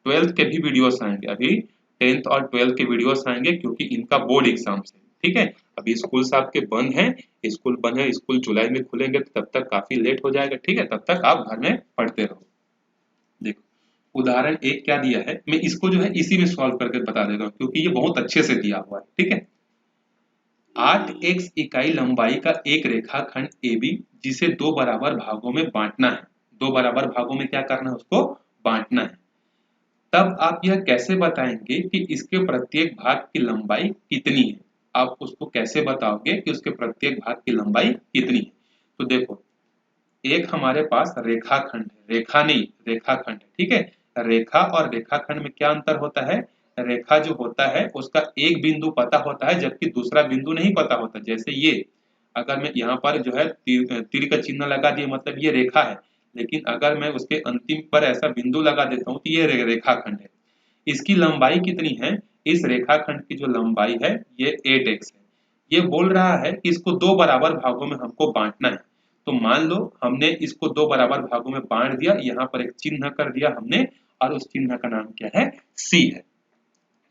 12th के भी वीडियोस आएंगे, अभी 10th और 12th के वीडियोस आएंगे, क्योंकि इनका बोर्ड एग्जाम्स है। ठीक है, अभी स्कूल आपके बंद हैं, स्कूल बंद है, स्कूल जुलाई में खुलेंगे तो तब तक काफी लेट हो जाएगा। ठीक है, तब तक आप घर में पढ़ते रहो। देखो उदाहरण 1 क्या दिया है, मैं इसको जो है इसी में सॉल्व करके बता देता हूँ, क्योंकि ये बहुत अच्छे से दिया हुआ है। ठीक है, 8x इकाई लंबाई का एक रेखाखंड AB जिसे 2 बराबर भागों में बांटना है, 2 बराबर भागों में क्या करना है, उसको बांटना है, तब आप यह कैसे बताएंगे कि इसके प्रत्येक भाग की लंबाई कितनी है। आप उसको कैसे बताओगे कि उसके प्रत्येक भाग की लंबाई कितनी है। तो देखो एक हमारे पास रेखाखंड है, रेखा नहीं रेखाखंड है। ठीक है, रेखा और रेखाखंड में क्या अंतर होता है, रेखा जो होता है उसका एक बिंदु पता होता है, जबकि दूसरा बिंदु नहीं पता होता। जैसे ये अगर मैं यहाँ पर जो है तीर का चिन्ह लगा दिया मतलब ये रेखा है, लेकिन अगर मैं उसके अंतिम पर ऐसा बिंदु लगा देता हूँ तो ये रेखाखंड है। इसकी लंबाई कितनी है? इस रेखाखंड की जो लंबाई है ये 8x है। ये बोल रहा है कि इसको दो बराबर भागों में हमको बांटना है। तो मान लो हमने इसको दो बराबर भागों में बांट दिया, यहाँ पर एक चिन्ह कर दिया हमने, और उस चिन्ह का नाम क्या है? C है।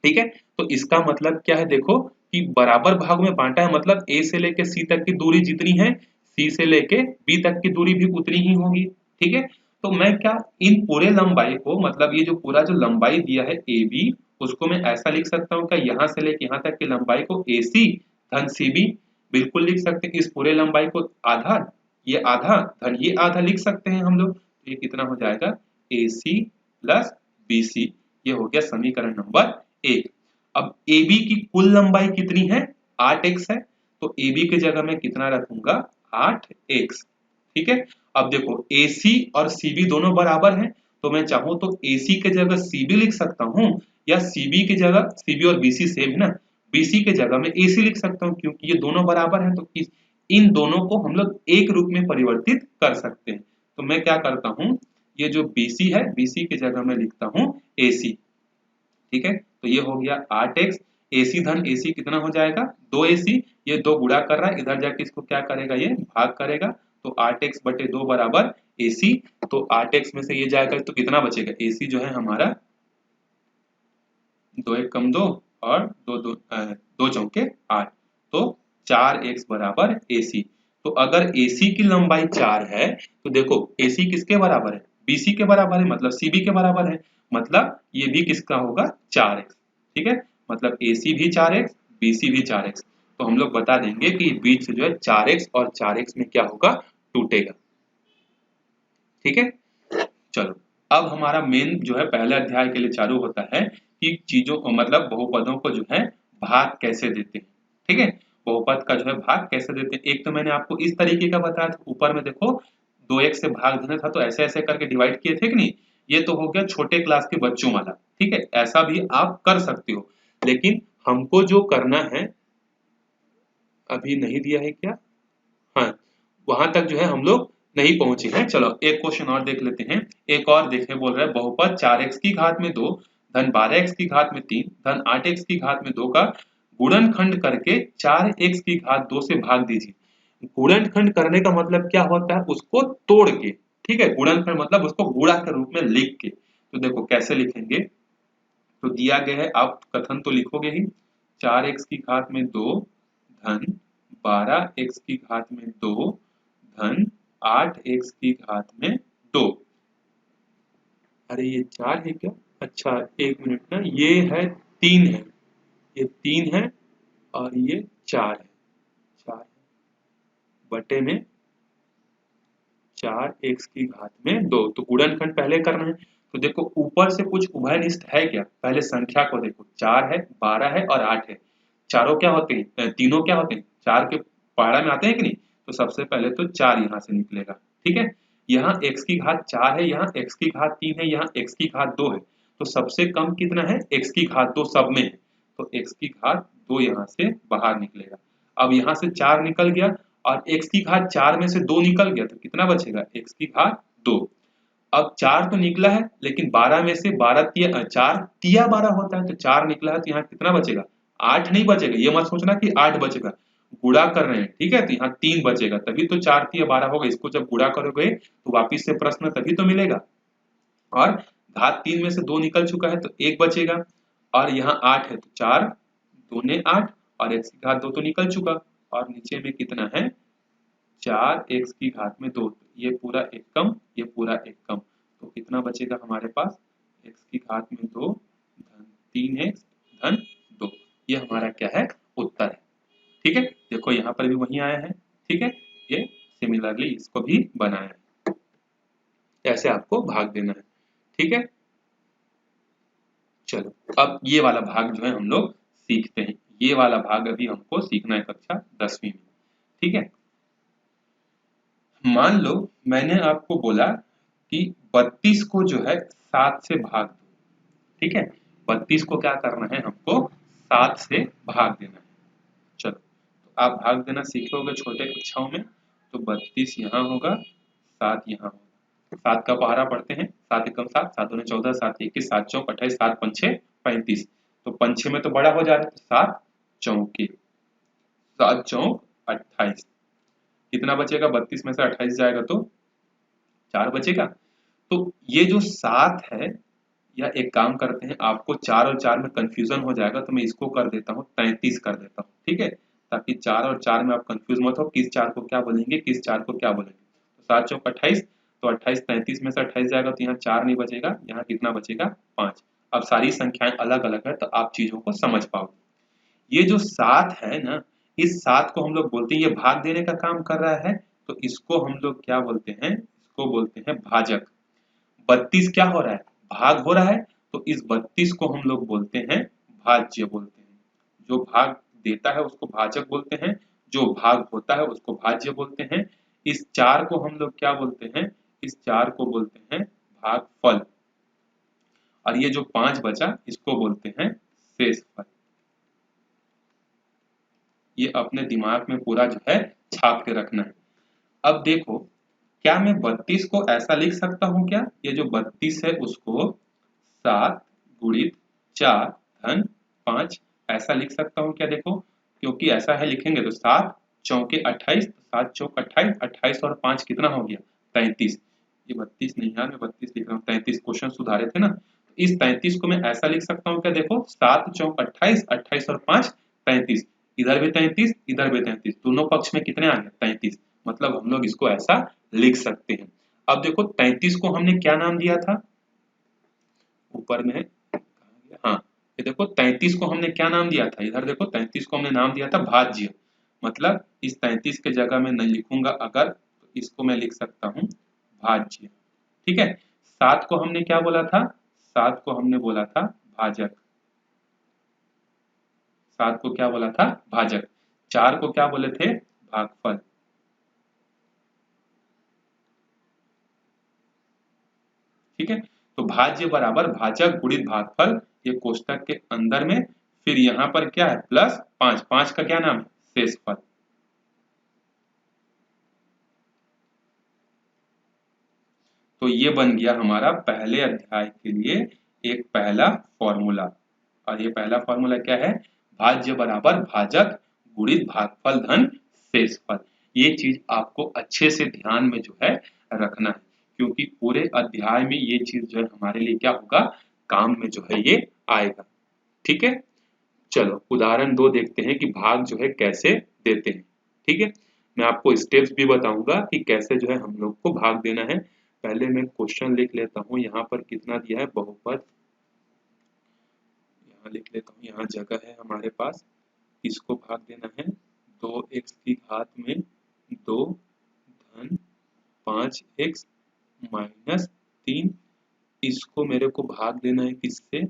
ठीक है, तो इसका मतलब क्या है? देखो कि बराबर भाग में बांटा है मतलब A से लेके C तक की दूरी जितनी है, C से लेके B तक की दूरी भी उतनी ही होगी। ठीक है, तो मैं क्या इन पूरे लंबाई को, मतलब ये जो पूरा जो लंबाई दिया है AB, उसको मैं ऐसा लिख सकता हूँ कि यहाँ से लेके यहाँ तक की लंबाई को AC धन CB, बिल्कुल लिख सकते हैं। इस पूरे लंबाई को आधा, ये आधा धन ये आधा लिख सकते हैं हम लोग। तो ये कितना हो जाएगा? AC plus BC। ये हो गया समीकरण नंबर 1। अब AB की कुल लंबाई कितनी है? 8x है, तो AB की जगह मैं कितना रखूंगा? 8x। ठीक है, अब देखो AC और CB दोनों बराबर हैं, तो मैं चाहूं तो AC के जगह CB लिख सकता हूं, या CB की जगह, CB और BC सेम है ना, BC के जगह मैं AC लिख सकता हूं, क्योंकि ये दोनों बराबर हैं। तो इन दोनों को हम लोग एक रूप में परिवर्तित कर सकते हैं। तो मैं क्या करता हूं, ये जो BC है, BC की जगह मैं लिखता हूं AC। ठीक है, तो ये हो गया 8x। AC धन AC कितना हो जाएगा? 2AC। ये दो गुणा कर रहा है, इधर जाके इसको क्या करेगा? ये भाग करेगा। तो 8x बटे 2 बराबर AC। तो 8x में से ये जाएगा तो कितना बचेगा? AC जो है हमारा 2 एक कम 2 और 2 चौके 8, तो 4x बराबर AC। तो अगर AC की लंबाई 4 है तो देखो AC किसके बराबर है? BC के बराबर है, मतलब CB के बराबर है, मतलब ये भी किसका होगा? 4x। ठीक है, मतलब AC भी 4x, BC भी 4x। तो हम लोग बता देंगे कि बीच से जो है 4x और 4x में क्या होगा? टूटेगा। ठीक है, चलो अब हमारा मेन जो है पहले अध्याय के लिए चालू होता है कि चीजों को, मतलब बहुपदों को जो है भाग कैसे देते हैं। ठीक है, बहुपद का जो है भाग कैसे देते हैं। एक तो मैंने आपको इस तरीके का बताया था, ऊपर में देखो 2x से भाग देना था तो ऐसे ऐसे करके डिवाइड किए थे कि नहीं। ये तो हो गया छोटे क्लास के बच्चों वाला। ठीक है, ऐसा भी आप कर सकते हो, लेकिन हमको जो करना है, अभी नहीं दिया है क्या? हाँ, वहां तक जो है हम लोग नहीं पहुंचे हैं। चलो एक क्वेश्चन और देख लेते हैं। एक और देखने बोल रहा है, बहुपद 4x की घात में 2 धन 12x की घात में 3 धन 8x की घात में 2 का गुणनखंड करके 4x की घात 2 से भाग दीजिए। गुणनखंड करने का मतलब क्या होता है? उसको तोड़ के। ठीक है, गुणनखंड मतलब उसको गुणा के रूप में लिख के। तो देखो कैसे लिखेंगे, तो दिया गया है, आप कथन तो लिखोगे ही। 4x की घात में 2 धन 12x की घात में 2 धन 8x की घात में 2। अरे ये 4 है क्या? अच्छा एक मिनट ना, ये है 3 है, ये 3 है और ये 4 है। 4 बटे में 4x की घात में 2, तो गुणनखंड पहले करना है। तो देखो ऊपर से कुछ उभयनिष्ठ है क्या? पहले संख्या को देखो, 4 है, 12 है और 8 है। चारों क्या होते हैं? तीनों क्या होते हैं? 4 के पहाड़ा में आते हैं कि नहीं? तो सबसे पहले तो 4 यहाँ से निकलेगा। ठीक है, यहाँ x की घात 4 है, यहाँ x की घात 3 है, यहाँ x की घात 2 है। तो सबसे कम कितना है? x की घात 2 सब में है, तो x की घात 2 यहाँ से बाहर निकलेगा। अब यहाँ से 4 निकल गया और x की घात 4 में से 2 निकल गया, तो कितना बचेगा? x की घात 2। अब 4 तो निकला है, लेकिन 12 में से 4 तिया 12 होता है, तो 4 निकला है, तो यहाँ कितना बचेगा? 8 नहीं बचेगा। ये मत सोचना कि 8 बचेगा, गुणा कर रहे हैं। ठीक है, तो यहाँ 3 बचेगा, तभी तो 4 तिया 12 होगा। इसको जब गुणा करोगे तो वापिस से प्रश्न तभी तो मिलेगा। और घात 3 में से 2 निकल चुका है, तो 1 बचेगा। और यहाँ 8 है, तो 4 दूने 8 और x की घात 2 तो निकल चुका। और नीचे में कितना है? 4x की घात में 2। ये पूरा एक कम, ये पूरा एक कम, तो कितना बचेगा हमारे पास? x की घात में 2 धन 3x धन 2। ये हमारा क्या है? उत्तर है। ठीक है, देखो यहाँ पर भी वही आया है। ठीक है, ये सिमिलरली इसको भी बनाया है, ऐसे आपको भाग देना है। ठीक है, चलो अब ये वाला भाग जो है हम लोग सीखते हैं। ये वाला भाग अभी हमको सीखना है कक्षा 10वीं में। ठीक है, मान लो मैंने आपको बोला कि 32 को जो है 7 से भाग दो। ठीक है, 32 को क्या करना है? हमको 7 से भाग देना है। चलो, तो आप भाग देना सीखे होगे छोटे कक्षाओं में, तो 32 यहाँ होगा, 7 यहाँ होगा। 7 का पहाड़ा पढ़ते हैं, 7 एकम 7, 7 दूनी 14, 7 21, 7 चौक 28, 7 पंचे 35, तो पंचे में तो बड़ा हो जा रहा है, तो 7 चौके 7 चौक 28, कितना बचेगा? 32 में से 28 जाएगा तो 4 बचेगा। तो ये जो 7 है, या एक काम करते हैं, आपको 4 और 4 में कंफ्यूजन हो जाएगा तो मैं इसको कर देता हूँ 33 कर देता हूँ, ठीक है, ताकि 4 और 4 में आप कंफ्यूज मत हो, किस 4 को क्या बोलेंगे, किस 4 को क्या बोलेंगे। तो 7 चौक 28, तो 28 33 में से 28 जाएगा तो यहाँ 4 नहीं बचेगा, यहाँ कितना बचेगा? 5। अब सारी संख्याएं अलग अलग है तो आप चीजों को समझ पाओगे। ये जो 7 है ना, इस 7 को हम लोग बोलते हैं, ये भाग देने का काम कर रहा है, तो इसको हम लोग क्या बोलते हैं? इसको बोलते हैं भाजक। 32 क्या हो रहा है? भाग हो रहा है, तो इस 32 को हम लोग बोलते हैं भाज्य बोलते हैं। जो भाग देता है उसको भाजक बोलते हैं, जो भाग होता है उसको भाज्य बोलते हैं। इस 4 को हम लोग क्या बोलते हैं? इस 4 को बोलते हैं भागफल, और ये जो 5 बचा इसको बोलते हैं शेषफल। ये अपने दिमाग में पूरा जो है छाप के रखना है। अब देखो, क्या मैं 32 को ऐसा लिख सकता हूं क्या? ये जो 32 है उसको 7 गुणित 4 धन 5 ऐसा लिख सकता हूं क्या? देखो, क्योंकि ऐसा है लिखेंगे तो 7 चौके 28, 7 चौक 28, 28 और 5 कितना हो गया? 33। ये 32 नहीं यार, मैं 32 लिख रहा हूँ, 33 क्वेश्चन सुधारे थे ना। इस 33 को मैं ऐसा लिख सकता हूँ क्या? देखो, 7 चौक 28, 28 और 5 33, इधर भी 33, इधर भी 33, दोनों पक्ष में कितने आ गए? 33। मतलब हम लोग इसको ऐसा लिख सकते हैं। अब देखो, 33 को हमने क्या नाम दिया था? ऊपर में हाँ, ये देखो 33 को हमने क्या नाम दिया था? इधर देखो, 33 को हमने नाम दिया था भाज्य। मतलब इस 33 के जगह में नहीं लिखूंगा अगर, तो इसको मैं लिख सकता हूँ भाज्य, ठीक है। 7 को हमने क्या बोला था? 7 को हमने बोला था भाजक। 7 को क्या बोला था? भाजक। 4 को क्या बोले थे? भागफल। ठीक है, तो भाज्य बराबर भाजक गुणित भागफल, ये कोष्टक के अंदर में, फिर यहां पर क्या है? प्लस 5, 5 का क्या नाम है? शेषफल। तो ये बन गया हमारा पहले अध्याय के लिए एक पहला फॉर्मूला। और ये पहला फॉर्मूला क्या है? भाज्य बराबर भाजक गुणित भागफल धन शेषफल। ये चीज आपको अच्छे से ध्यान में जो है रखना है, क्योंकि पूरे अध्याय में ये चीज जो है हमारे लिए क्या होगा? काम में जो है ये आएगा। ठीक है, चलो उदाहरण 2 देखते हैं कि भाग जो है कैसे देते हैं। ठीक है, मैं आपको स्टेप्स भी बताऊंगा कि कैसे जो है हम लोग को भाग देना है। पहले मैं क्वेश्चन लिख लेता हूँ, यहाँ पर कितना दिया है? बहुपद यहाँ लिख लेता हूँ, यहाँ जगह है हमारे पास। इसको भाग देना है 2x की घात में 2 धन 5x माइनस 3। इसको मेरे को भाग देना है किससे?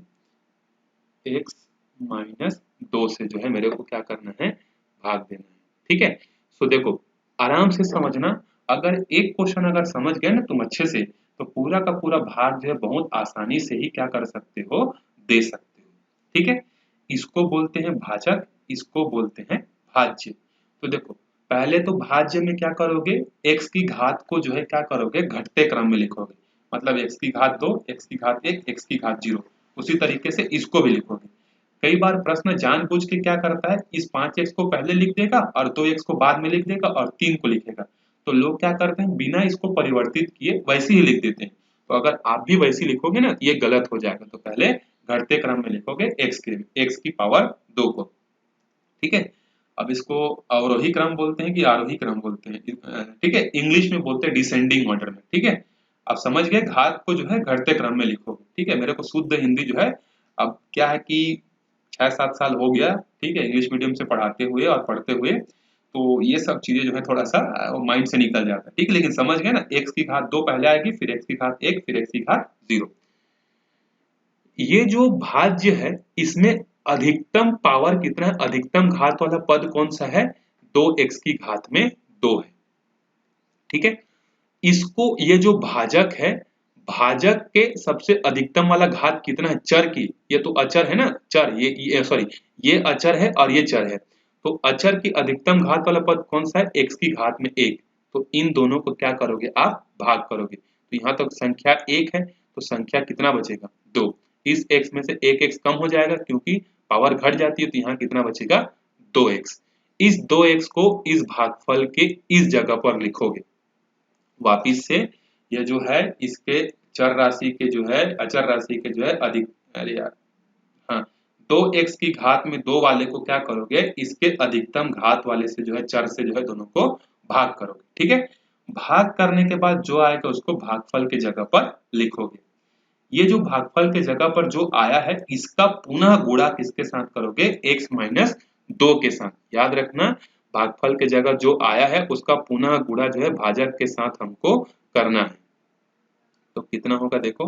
x माइनस 2 से जो है मेरे को क्या करना है? भाग देना है। ठीक है, सो देखो आराम से समझना, अगर एक क्वेश्चन अगर समझ गए ना तुम अच्छे से, तो पूरा का पूरा भाग जो है बहुत आसानी से ही क्या कर सकते हो? दे सकते हो। ठीक है, इसको बोलते हैं भाजक, इसको बोलते हैं भाज्य। तो देखो, पहले तो भाज्य में क्या करोगे? x की घात को जो है क्या करोगे? घटते क्रम में लिखोगे। मतलब x की घात 2, x की घात 1, x की घात 0। उसी तरीके से इसको भी लिखोगे। कई बार प्रश्न जानबूझ के क्या करता है? इस 5x को पहले लिख देगा और 2x को बाद में लिख देगा और 3 को लिखेगा। तो लोग क्या करते हैं? बिना इसको परिवर्तित किए वैसे ही लिख देते हैं। तो अगर आप भी वैसे लिखोगे ना, ये गलत हो जाएगा। तो पहले घटते क्रम में लिखोगे x की पावर 2 को। ठीक है, अब इसको अवरोही क्रम बोलते हैं कि आरोही क्रम बोलते हैं? ठीक है, इंग्लिश में बोलते हैं डिसेंडिंग ऑर्डर में। ठीक है, आप समझ गए, घात को जो है घटते क्रम में लिखोगे। ठीक है, मेरे को शुद्ध हिंदी जो है, अब क्या है कि 6-7 साल हो गया, ठीक है, इंग्लिश मीडियम से पढ़ाते हुए और पढ़ते हुए, तो ये सब चीजें जो है थोड़ा सा माइंड से निकल जाता है। ठीक है, लेकिन समझ गए ना, x की घात 2 पहले आएगी, फिर x की घात 1, फिर x की घात 0। ये जो भाज्य है, इसमें अधिकतम पावर कितना है? अधिकतम घात वाला पद कौन सा है? 2x की घात में 2 है। ठीक है, इसको, ये जो भाजक है, भाजक के सबसे अधिकतम वाला घात कितना है? चर की, ये तो अचर है ना, चर, ये सॉरी, ये अचर है और ये चर है। तो अचर की अधिकतम घात वाला पद कौन सा है? x की घात में 1। तो इन दोनों को क्या करोगे आप? भाग करोगे। तो यहाँ तक संख्या 1 है, तो संख्या कितना बचेगा? 2। इस x में से एक x कम हो जाएगा क्योंकि पावर घट जाती है, तो यहाँ कितना बचेगा? 2x। इस 2x को इस भागफल के इस जगह पर लिखोगे। वापिस से ये जो है इसके चर राशि के जो है अचर राशि के जो है अधिक, अरे यार, हाँ, 2x की घात में 2 वाले को क्या करोगे? इसके अधिकतम घात वाले से जो है चर से जो है दोनों को भाग करोगे। ठीक है, भाग करने के बाद जो आएगा उसको भागफल के जगह पर लिखोगे। ये जो भागफल के जगह पर जो आया है इसका पुनः गुणा किसके साथ करोगे? x माइनस 2 के साथ। याद रखना, भागफल के जगह जो आया है उसका पुनः गुणा जो है भाजक के साथ हमको करना है। तो कितना होगा देखो,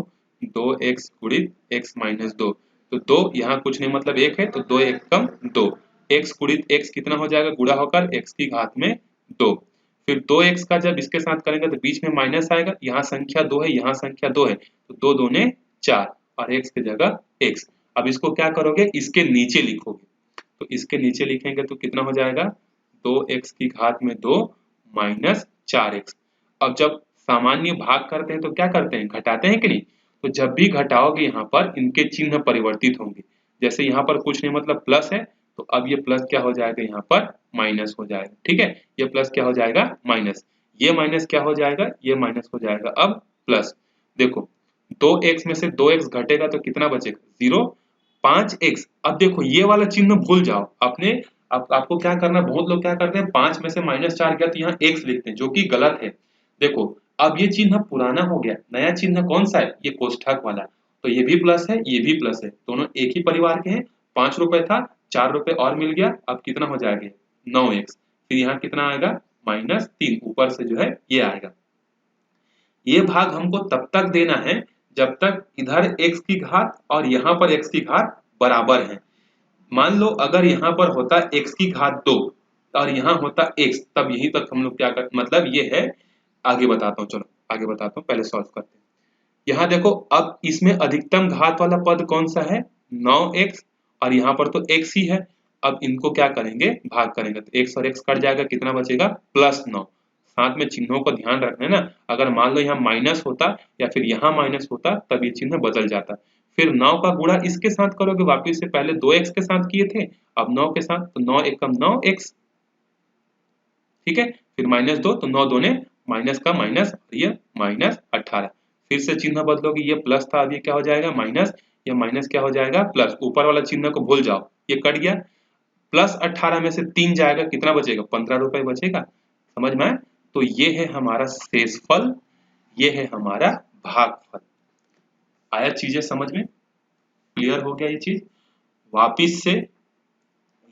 2x गुणित x माइनस 2। तो 2 यहाँ कुछ नहीं मतलब 1 है, तो 2 1 कम 2। x गुणित x कितना हो जाएगा? गुणा होकर x की घात में 2। फिर 2x का जब इसके साथ करेंगे तो बीच में माइनस आएगा। यहाँ संख्या 2 है, यहाँ संख्या 2 है, तो 2 दूने 4 और x की जगह x। अब इसको क्या करोगे? इसके नीचे लिखोगे। तो इसके नीचे लिखेंगे तो कितना हो जाएगा? 2x की घात में 2 माइनस 4x। अब जब सामान्य भाग करते हैं तो क्या करते हैं? घटाते हैं कि नहीं? तो जब भी घटाओगे यहाँ पर इनके चिन्ह परिवर्तित होंगे। जैसे यहाँ पर कुछ नहीं मतलब प्लस है, तो अब ये प्लस क्या हो जाएगा? यहाँ पर माइनस हो जाएगा। ठीक है, ये प्लस क्या हो जाएगा? माइनस। ये माइनस क्या हो जाएगा? ये माइनस हो जाएगा अब प्लस। देखो 2x में से 2x घटेगा तो कितना बचेगा? 0। 5x। अब देखो ये वाला चिन्ह भूल जाओ अपने। आपको क्या करना है? बहुत लोग क्या करते हैं, 5 में से -4 गया तो यहाँ x लिखते हैं, जो कि गलत है। देखो अब ये चिन्ह पुराना हो गया, नया चिन्ह कौन सा है? ये कोष्ठक वाला। तो ये भी प्लस है, ये भी प्लस है, दोनों एक ही परिवार के हैं। 5 रुपए था, 4 रुपए और मिल गया, अब कितना हो जाएगा? 9x। फिर यहाँ कितना आएगा? -3। ऊपर से जो है ये आएगा। ये भाग हमको तब तक देना है जब तक इधर x की घात और यहाँ पर x की घात बराबर है। मान लो अगर यहाँ पर होता x की घात 2 और यहाँ होता x, तब यहीं तक हम लोग क्या कर, मतलब ये है। आगे बताता हूँ, चलो आगे बताता हूँ, पहले सॉल्व करते हैं। यहाँ देखो अब इसमें अधिकतम घात वाला पद कौन सा है? 9x, और यहाँ पर तो x ही है। अब इनको क्या करेंगे? भाग करेंगे, तो x और x कट जाएगा, कितना बचेगा? +9। साथ में चिन्हों को ध्यान रखना है ना, अगर मान लो यहाँ माइनस होता या फिर यहाँ माइनस होता तब ये चिन्ह बदल जाता। फिर 9 का गुणा इसके साथ करोगे, वापिस से पहले 2x के साथ किए थे, अब 9 के साथ, तो 9 1 9x। ठीक है, फिर -2, तो 9 दूने माइनस का माइनस, ये -18। फिर से चिन्ह बदलोगे, ये प्लस था, अब ये क्या हो जाएगा? माइनस। ये माइनस क्या हो जाएगा? प्लस। ऊपर वाला चिन्ह को भूल जाओ, ये कट गया। +18 में से 3 जाएगा, कितना बचेगा? 15 रुपए बचेगा। समझ में आया? तो ये है हमारा शेषफल, ये है हमारा भागफल। आया चीजें समझ में? क्लियर हो गया ये चीज? वापिस से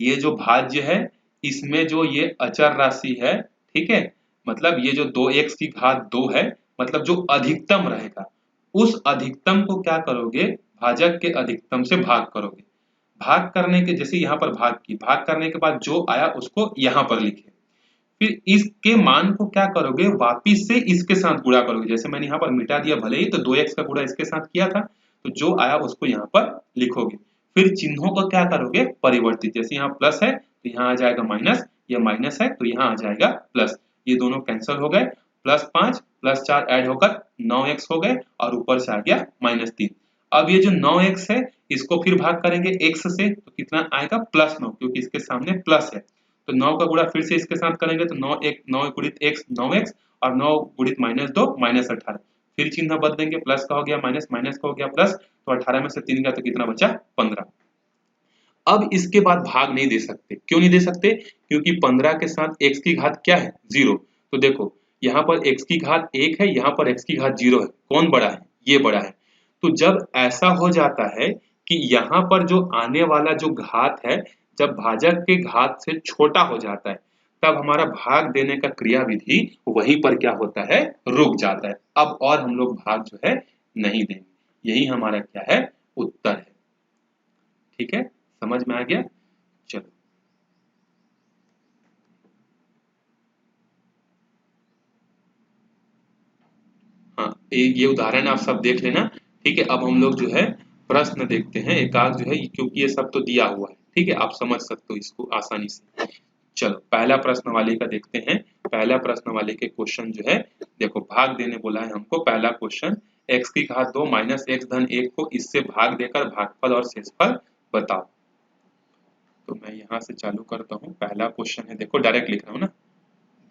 ये जो भाज्य है इसमें जो ये अचर राशि है, ठीक है, मतलब ये जो 2x की घात 2 है, मतलब जो अधिकतम रहेगा उस अधिकतम को क्या करोगे? भाजक के अधिकतम से भाग करोगे। भाग करने के, जैसे यहाँ पर भाग करने के बाद जो आया उसको यहाँ पर लिखे। फिर इसके मान को क्या करोगे? वापिस से इसके साथ गुणा करोगे। जैसे मैंने यहाँ पर मिटा दिया भले ही, तो 2x का गुणा इसके साथ किया था, तो जो आया उसको यहाँ पर लिखोगे। फिर चिन्हों को क्या करोगे? परिवर्तित। जैसे यहाँ प्लस है तो यहाँ आ जाएगा माइनस, यह माइनस है तो यहाँ आ जाएगा प्लस। ये दोनों कैंसिल हो गए, +5 +4 ऐड होकर 9x हो गए, और ऊपर से आ गया -3। अब ये जो 9x है इसको फिर भाग करेंगे x से, तो कितना आएगा? +9, क्योंकि इसके सामने प्लस है। तो 9 का गुणा फिर से इसके साथ करेंगे, तो 9 गुणित x 9x, और 9 गुणित -2 -18। फिर चिन्ह बदलेंगे, प्लस का हो गया माइनस, माइनस का हो गया प्लस, तो 18 में से 3 गया तो कितना बचा? 15। अब इसके बाद भाग नहीं दे सकते। क्यों नहीं दे सकते? क्योंकि 15 के साथ x की घात क्या है? 0। तो देखो यहाँ पर x की घात 1 है, यहाँ पर x की घात 0 है। कौन बड़ा है? ये बड़ा है। तो जब ऐसा हो जाता है कि यहाँ पर जो आने वाला जो घात है, जब भाजक के घात से छोटा हो जाता है, तब हमारा भाग देने का क्रियाविधि वहीं पर क्या होता है? रुक जाता है। अब और हम लोग भाग जो है नहीं देंगे। यही हमारा क्या है? उत्तर है। ठीक है, समझ में आ गया? चलो, हाँ, ये उदाहरण आप सब देख लेना। ठीक है, अब हम लोग जो है प्रश्न देखते हैं एकाक जो है, क्योंकि ये सब तो दिया हुआ है। ठीक है, आप समझ सकते हो इसको आसानी से। चलो पहला प्रश्न वाले का देखते हैं। पहला प्रश्न वाले के क्वेश्चन जो है, देखो भाग देने बोला है हमको। पहला क्वेश्चन, x की घात 2 माइनस x धन 1 को इससे भाग देकर भागफल और शेषफल बताओ। तो मैं यहाँ से चालू करता हूँ। पहला क्वेश्चन है, देखो डायरेक्ट लिख रहा हूँ ना,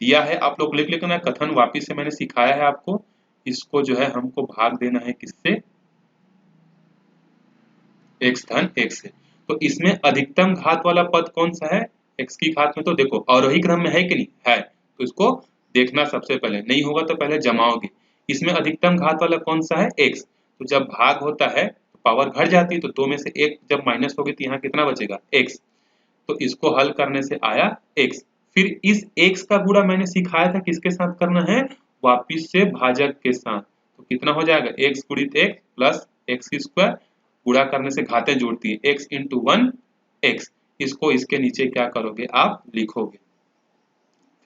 दिया है, आप लोग लिख लेना। कथन वापिस से मैंने सिखाया है आपको। इसको जो है हमको भाग देना है किससे, x धन 1 से। तो इसमें अधिकतम घात वाला पद कौन सा है, x की घात में तो देखो अवरोही क्रम में है कि नहीं है, तो इसको देखना सबसे पहले, नहीं होगा तो पहले जमाओगे। इसमें अधिकतम घात वाला कौन सा है, x। तो जब भाग होता है तो पावर घट जाती है, तो 2 में से 1 जब माइनस होगी तो यहाँ कितना बचेगा, x। तो इसको हल करने से आया x। फिर इस x का गुणा मैंने सिखाया था किसके साथ करना है, वापिस से भाजक के साथ। तो कितना हो जाएगा, x गुणित x प्लस एक्स स्क्वायर, गुणा करने से घातें जुड़ती है, x इंटू 1 x। इसको इसके नीचे क्या करोगे, आप लिखोगे।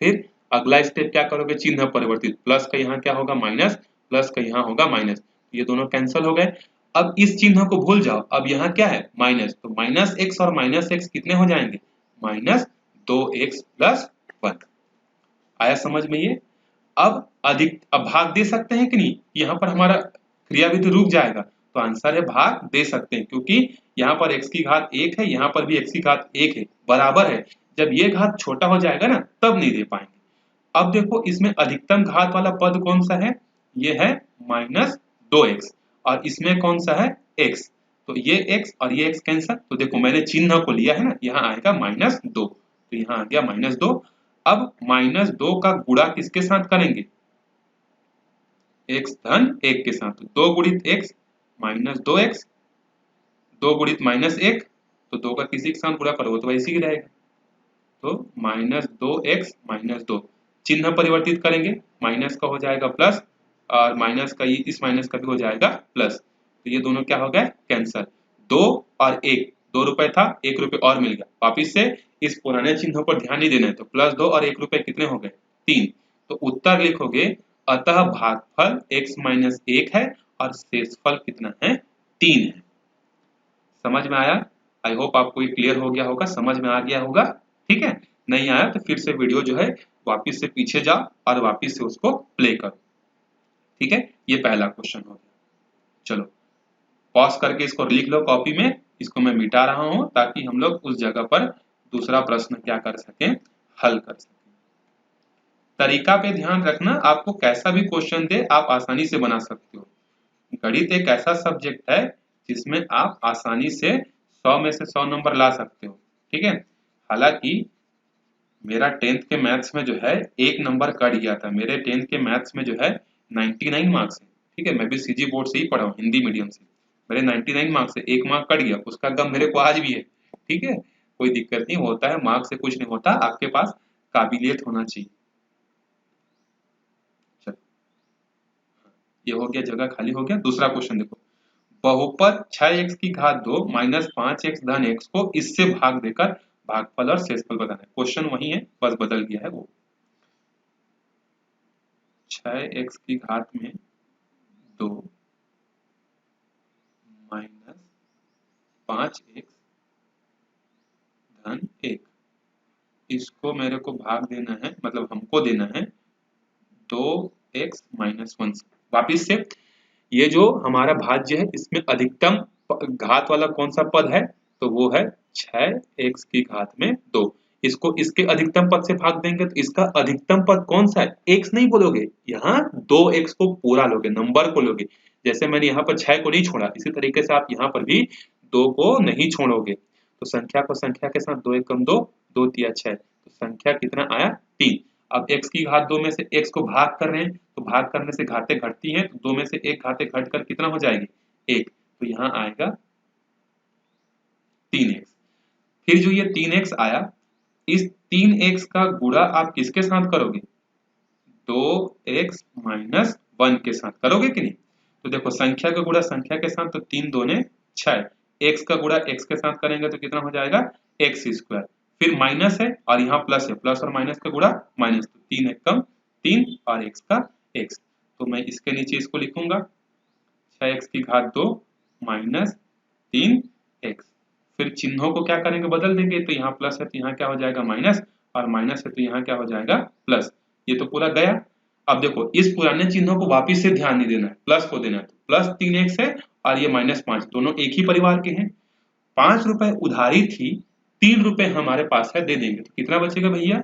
फिर अगला स्टेप क्या करोगे, चिन्ह परिवर्तित, प्लस का यहाँ क्या होगा माइनस, प्लस का यहाँ होगा माइनस, ये दोनों कैंसिल हो गए। अब इस चिन्ह को भूल जाओ, अब यहाँ क्या है माइनस, तो माइनस एक्स और माइनस एक्स कितने हो जाएंगे, माइनस 2x प्लस 1। आया समझ में ये। अब भाग दे सकते हैं कि नहीं, यहाँ पर हमारा क्रियाविधि रुक जाएगा, तो आंसर है भाग दे सकते हैं, क्योंकि यहाँ पर x की घात 1 है, यहाँ पर भी x की घात 1 है, बराबर है। जब ये घात छोटा हो जाएगा ना, तब नहीं दे पाएंगे। अब देखो इसमें अधिकतम घात वाला पद कौन सा है, ये है माइनस 2x, और इसमें कौन सा है x। तो ये x और ये x कैंसल, तो देखो मैंने चिन्ह को लिया है ना, यहाँ आएगा -2, तो यहाँ आ गया -2। अब -2 का गुणा किसके साथ करेंगे, x धन 1 के साथ, तो 2 गुणित x -2x, 2 गुणित -1, तो 2 का किसी के साथ गुणा करोगे तो वैसे ही रहेगा, तो -2x -2, चिन्ह परिवर्तित करेंगे, माइनस का हो जाएगा प्लस, और माइनस का इस माइनस का भी हो जाएगा प्लस, तो ये दोनों क्या हो गए कैंसल। 2 और 1, 2 रुपए था, 1 रुपए और मिल गया। वापिस से इस पुराने चिन्हों पर ध्यान नहीं देना है, तो +2 और 1 रुपए कितने हो गए 3। तो उत्तर लिखोगे, अतः भागफल x माइनस 1 है और शेषफल कितना है 3 है। समझ में आया, आई होप आपको ये क्लियर हो गया होगा, समझ में आ गया होगा। ठीक है, नहीं आया तो फिर से वीडियो जो है वापिस से पीछे जाओ और वापिस से उसको प्ले करो। ठीक है, ये पहला क्वेश्चन हो गया। चलो पॉज करके इसको लिख लो कॉपी में, इसको मैं मिटा रहा हूं ताकि हम लोग उस जगह पर दूसरा प्रश्न क्या कर सकें, हल कर सकें। तरीका पे ध्यान रखना, आपको कैसा भी क्वेश्चन दे आप आसानी से बना सकते हो। गणित एक ऐसा सब्जेक्ट है जिसमें आप आसानी से 100 में से 100 नंबर ला सकते हो। ठीक है, हालांकि मेरा 10th के मैथ्स में जो है 1 नंबर कट गया था, मेरे 10th के मैथ्स में जो है 99 मार्क्स है। ठीक है, मैं भी सीजी बोर्ड से ही पढ़ा हूँ, हिंदी मीडियम से, मेरे 99 मार्क्स से 1 मार्क कट गया, उसका गम मेरे को आज भी है। ठीक है, कोई दिक्कत नहीं होता है, मार्क्स से कुछ नहीं होता, आपके पास काबिलियत होना चाहिए। चलो ये हो गया, जगह खाली हो गया। दूसरा क्वेश्चन देखो, बहुपद 6x की घात 2 माइनस 5x धन x को इससे भाग देकर भागफल और शेषफल बताना है। क्वेश्चन वही है, बस बदल गया है वो। 6x की घात में 2 माइनस 5x धन 1, इसको मेरे को भाग देना है, मतलब हमको देना है 2x माइनस 1 से। वापिस से ये जो हमारा भाज्य है, इसमें अधिकतम घात वाला कौन सा पद है, तो वो है 6x की घात में 2। इसको इसके अधिकतम पद से भाग देंगे तो इसका अधिकतम पद कौन सा है, x नहीं बोलोगे, यहाँ 2x को पूरा लोगे, नंबर को लोगे। जैसे मैंने यहाँ पर 6 को नहीं छोड़ा, इसी तरीके से आप यहाँ पर भी 2 को नहीं छोड़ोगे। तो संख्या को संख्या के साथ 2 1 कम 2, 2 तिया 6, तो संख्या कितना आया 3। अब x की घात 2 में से x को भाग कर रहे हैं, तो भाग करने से घातें घटती हैं, तो 2 में से 1 घातें घटकर कितना हो जाएगी 1, तो यहाँ आएगा 3x। फिर जो ये 3x आया, इस 3x का गुणा आप किसके साथ करोगे, 2x माइनस 1 के साथ करोगे कि नहीं। तो देखो संख्या का गुणा संख्या के साथ, तो 3 दूने 6, x का गुणा x के साथ करेंगे तो कितना हो जाएगा x स्क्वायर, फिर माइनस है और यहाँ प्लस है, प्लस और माइनस का गुणा माइनस, तो 3 एक कम 3 और x का x, तो मैं इसके नीचे इसको लिखूंगा 6x की घात 2 माइनस 3x। फिर चिन्हों को क्या करेंगे, बदल देंगे। तो यहाँ प्लस है तो यहाँ क्या हो जाएगा माइनस, और माइनस है तो यहाँ क्या हो जाएगा प्लस। ये तो पूरा गया। अब देखो इस पुराने चिन्हों को वापिस से ध्यान नहीं देना है, प्लस को देना है। तो प्लस 3x है और ये -5, दोनों एक ही परिवार के हैं। 5 रुपए उधारी थी, 3 रुपए हमारे पास है, दे देंगे। तो कितना बचेगा भैया,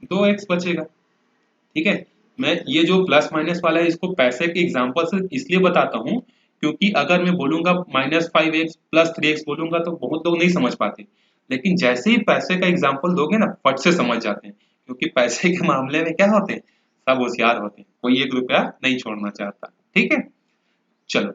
2x बचेगा। ठीक है, मैं ये जो प्लस माइनस वाला है इसको पैसे के एग्जांपल से इसलिए बताता हूँ क्योंकि अगर मैं बोलूंगा -5x प्लस 3x बोलूंगा तो बहुत लोग नहीं समझ पाते, लेकिन जैसे ही पैसे का एग्जांपल दोगे ना फट से समझ जाते हैं, क्योंकि पैसे के मामले में क्या होते हैं, सब होशियार होते हैं, कोई 1 रुपया नहीं छोड़ना चाहता। ठीक है, चलो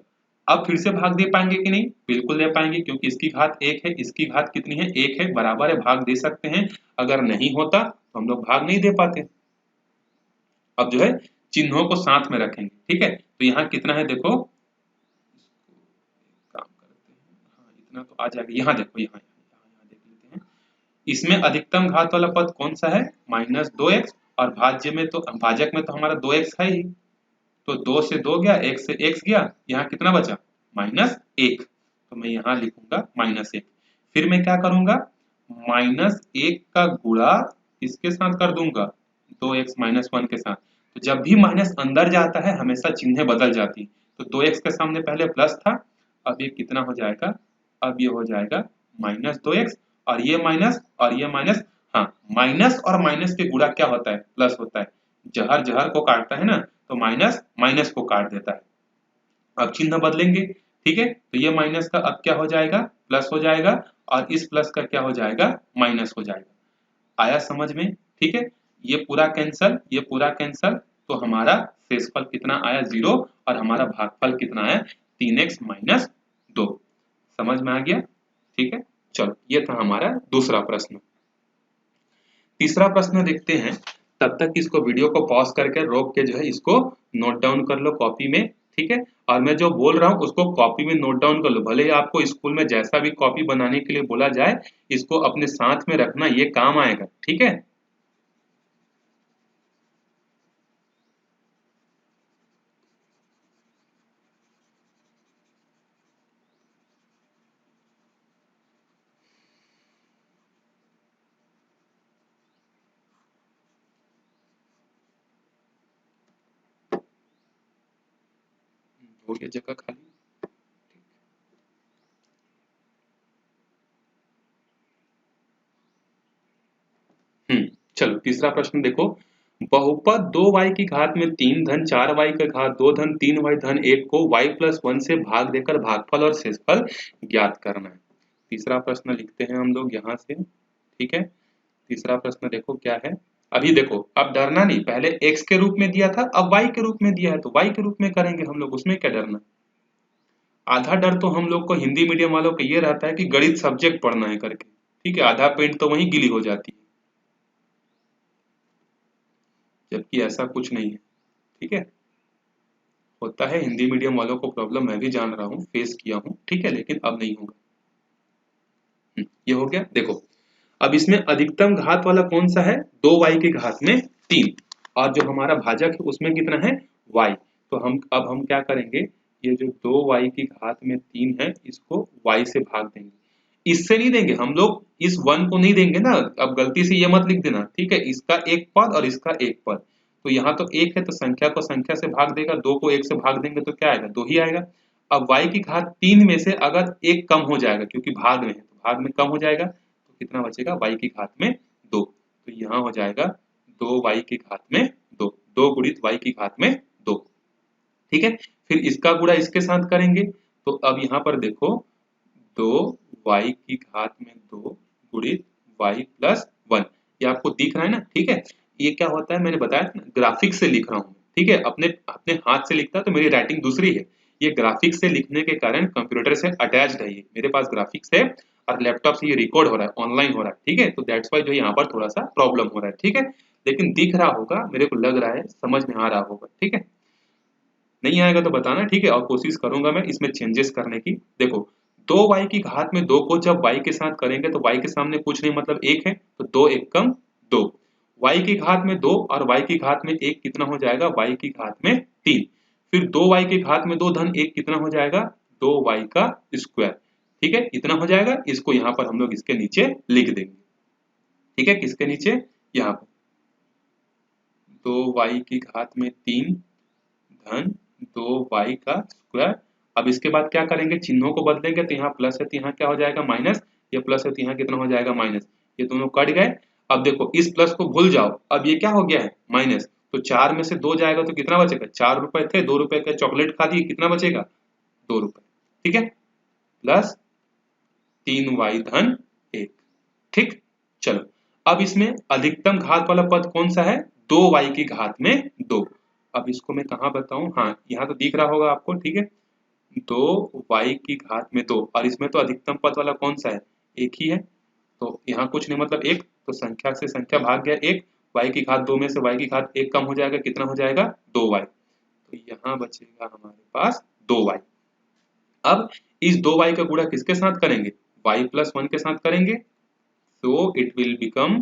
अब फिर से भाग दे पाएंगे कि नहीं, बिल्कुल दे पाएंगे, क्योंकि इसकी घात 1 है, इसकी घात कितनी है, 1 है, बराबर है, भाग दे सकते हैं। अगर नहीं होता तो हम लोग भाग नहीं दे पाते। अब जो है चिन्हों को साथ में रखेंगे। ठीक है, तो यहाँ कितना है देखो, काम करते हैं, हाँ इतना तो आ जाएगा। यहाँ देखो, यहाँ देख लेते हैं, इसमें अधिकतम घात वाला पद कौन सा है, -2x, और भाज्य में तो भाजक में तो हमारा 2x है ही, तो 2 से 2 गया, 1 से x गया, यहाँ कितना बचा -1, तो मैं यहाँ लिखूंगा -1। फिर मैं क्या करूंगा, -1 का गुणा इसके साथ कर दूंगा, 2x -1 के साथ। तो जब भी माइनस अंदर जाता है हमेशा चिन्ह बदल जाती है। तो 2x के सामने पहले प्लस था, अब ये कितना हो जाएगा, अब ये हो जाएगा -2x, और ये माइनस और ये माइनस। हाँ, माइनस और माइनस के गुणा क्या होता है, प्लस होता है। जहर जहर को काटता है ना, तो माइनस माइनस को काट देता है। अब चिन्ह बदलेंगे। ठीक है, तो ये माइनस का अब क्या हो जाएगा, प्लस हो जाएगा, और इस प्लस का क्या हो जाएगा, माइनस हो जाएगा। आया समझ में। ठीक है, ये पूरा कैंसल, ये पूरा कैंसल, तो हमारा शेषफल कितना आया, 0, और हमारा भागफल कितना आया, 3x - 2। समझ में आ गया। ठीक है, चलो ये था हमारा दूसरा प्रश्न। तीसरा प्रश्न देखते हैं, तब तक इसको वीडियो को पॉज करके रोक के जो है इसको नोट डाउन कर लो कॉपी में। ठीक है, और मैं जो बोल रहा हूँ उसको कॉपी में नोट डाउन कर लो। भले ही आपको स्कूल में जैसा भी कॉपी बनाने के लिए बोला जाए, इसको अपने साथ में रखना, ये काम आएगा। ठीक है, हो गया जगह खाली। चलो तीसरा प्रश्न देखो, बहुपद 2y की घात में 3 धन 4y का घात 2 धन 3y धन 1 को y+1 से भाग देकर भागफल और शेषफल ज्ञात करना है। तीसरा प्रश्न लिखते हैं हम लोग यहाँ से। ठीक है, तीसरा प्रश्न देखो क्या है। अभी देखो, अब डरना नहीं, पहले x के रूप में दिया था, अब y के रूप में दिया है तो y के रूप में करेंगे हम लोग, उसमें क्या डरना। आधा डर तो हम लोग को हिंदी मीडियम वालों को ये रहता है कि गणित सब्जेक्ट पढ़ना है करके। ठीक है, आधा पेंट तो वहीं गिली हो जाती है, जबकि ऐसा कुछ नहीं है। ठीक है, होता है हिंदी मीडियम वालों को प्रॉब्लम, मैं भी जान रहा हूँ, फेस किया हूँ। ठीक है, लेकिन अब नहीं होगा। ये हो गया। देखो अब इसमें अधिकतम घात वाला कौन सा है, 2y की घात में 3, और जो हमारा भाजक है उसमें कितना है, y। तो अब हम क्या करेंगे, ये जो 2y की घात में 3 है इसको y से भाग देंगे। इससे नहीं देंगे हम लोग, इस 1 को नहीं देंगे ना, अब गलती से ये मत लिख देना। ठीक है, इसका एक पद और इसका एक पद, तो यहाँ तो 1 है तो संख्या को संख्या से भाग देगा, 2 को 1 से भाग देंगे तो क्या आएगा, 2 ही आएगा। अब y की घात 3 में से अगर 1 कम हो जाएगा, क्योंकि भाग में है तो भाग में कम हो जाएगा, तो कितना बचेगा, y की घात में 2। तो यहाँ हो जाएगा 2y की घात में 2, 2 गुणित y की घात में 2। ठीक है, फिर इसका गुणा इसके साथ करेंगे, तो अब यहाँ पर देखो 2y की घात में 2 गुणित y+1, ये आपको दिख रहा है ना। ठीक है, ये क्या होता है, मैंने बताया था ग्राफिक्स से लिख रहा हूँ। ठीक है, अपने अपने हाथ से लिखता तो मेरी राइटिंग दूसरी है, ये ग्राफिक्स से लिखने के कारण कंप्यूटर से अटैच्ड है, ये मेरे पास ग्राफिक्स है और लैपटॉप से ये रिकॉर्ड हो रहा है, ऑनलाइन हो रहा है। ठीक है, तो दैट्स वाई जो यहाँ पर थोड़ा सा प्रॉब्लम हो रहा है। ठीक है, लेकिन दिख रहा होगा, मेरे को लग रहा है, समझ में आ रहा होगा। ठीक है, नहीं आएगा तो बताना। ठीक है, और कोशिश करूंगा मैं इसमें चेंजेस करने की। देखो 2y की घात में 2 को जब y के साथ करेंगे तो y के सामने कुछ नहीं, मतलब 1 है, तो 2 1 कम 2। y की घात में 2 और y की घात में 1 कितना हो जाएगा, y की घात में 3। फिर 2y की घात में 2 धन 1 कितना हो जाएगा, 2y का स्क्वायर। ठीक है, इतना हो जाएगा। इसको यहाँ पर हम लोग इसके नीचे लिख देंगे। ठीक है, किसके नीचे, यहाँ पर 2y की घात में 3 धन 2y का स्क्वायर। अब इसके बाद क्या करेंगे, चिन्हों को बदलेंगे, तो यहाँ प्लस है तो यहाँ क्या हो जाएगा माइनस, ये प्लस है तो यहाँ कितना हो जाएगा माइनस, ये दोनों कट गए। अब देखो इस प्लस को भूल जाओ, अब ये क्या हो गया है माइनस, तो 4 में से 2 जाएगा तो कितना बचेगा, 4 रुपए थे, 2 रुपए का चॉकलेट खा दिए, कितना बचेगा 2 रुपए। ठीक है, प्लस 3y धन 1। ठीक, चलो अब इसमें अधिकतम घात वाला पद कौन सा है, 2y की घात में 2। अब इसको मैं कहाँ बताऊं, हाँ यहाँ तो दिख रहा होगा आपको। ठीक है, 2y की घात में 2, और इसमें तो अधिकतम पद वाला कौन सा है, एक ही है, तो यहाँ कुछ नहीं मतलब एक, तो संख्या से संख्या भाग गया एक, y की घात 2 में से y की घात 1 कम हो जाएगा, कितना हो जाएगा 2y, तो यहाँ बचेगा हमारे पास 2y। अब इस 2y का गुणा किसके साथ करेंगे, y प्लस 1 के साथ करेंगे, तो इट विल बिकम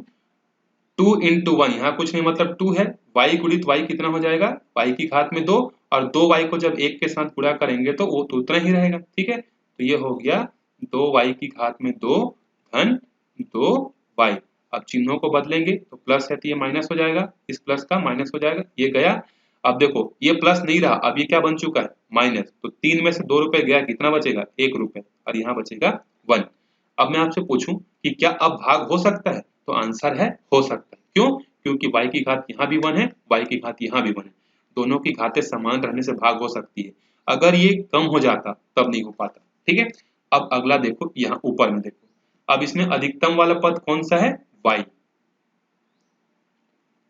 2 इंटू 1, यहाँ कुछ नहीं मतलब 2 है, y गुणित y कितना हो जाएगा, y की घात में 2, और 2y को जब 1 के साथ गुणा करेंगे तो वो तो उतना ही रहेगा। ठीक है, तो ये हो गया 2y की घात में 2 धन 2y। अब चिन्हों को बदलेंगे, तो प्लस है तो ये माइनस हो जाएगा, इस प्लस का माइनस हो जाएगा, ये गया। अब देखो ये प्लस नहीं रहा, अब ये क्या बन चुका है माइनस, तो 3 में से 2 रुपए गया, कितना बचेगा 1 रुपए, और यहाँ बचेगा 1। अब मैं आपसे पूछूं कि क्या अब भाग हो सकता है, तो आंसर है हो सकता है। क्यों, क्योंकि y की घात यहाँ भी 1 है, y की घात यहाँ भी 1 है, दोनों की घातें समान रहने से भाग हो सकती है। अगर ये कम हो जाता तब नहीं हो पाता। ठीक है, अब अगला देखो, यहाँ ऊपर में देखो, अब इसमें अधिकतम वाला पद कौन सा है, y।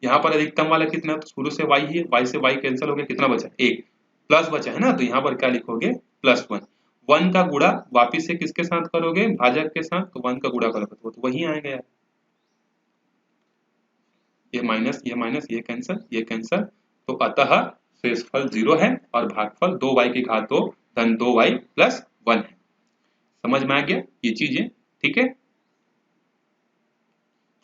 यहाँ पर अधिकतम वाला कितना, तो शुरू से y ही है, y से y कैंसिल हो गया, कितना बचा 1, प्लस बचा है ना, तो यहाँ पर क्या लिखोगे +1। 1 का गुणा वापिस से किसके साथ करोगे, भाजक के साथ, तो 1 का गुणा करोगे तो वही आएगा यार, ये माइनस ये कैंसिल ये कैंसिल, तो अतः शेषफल 0 है और भागफल 2y की घात 2 धन 2y प्लस 1 है। समझ में आ गया ये चीजें। ठीक है,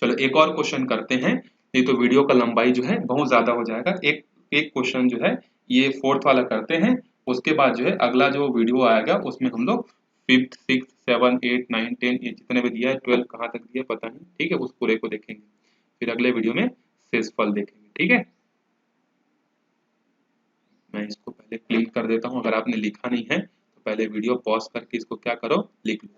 चलो एक और क्वेश्चन करते हैं, नहीं तो वीडियो का लंबाई जो है बहुत ज्यादा हो जाएगा। एक एक क्वेश्चन जो है ये 4th वाला करते हैं, उसके बाद जो है अगला जो वीडियो आएगा उसमें हम लोग 5th 6th 7th 8th 9th 10th ये जितने भी दिया है 12 कहाँ तक दिया पता नहीं। ठीक है, उस पूरे को देखेंगे, फिर अगले वीडियो में शेषफल देखेंगे। ठीक है, मैं इसको पहले क्लीन कर देता हूँ, अगर आपने लिखा नहीं है तो पहले वीडियो पॉज करके इसको क्या करो, लिख लो।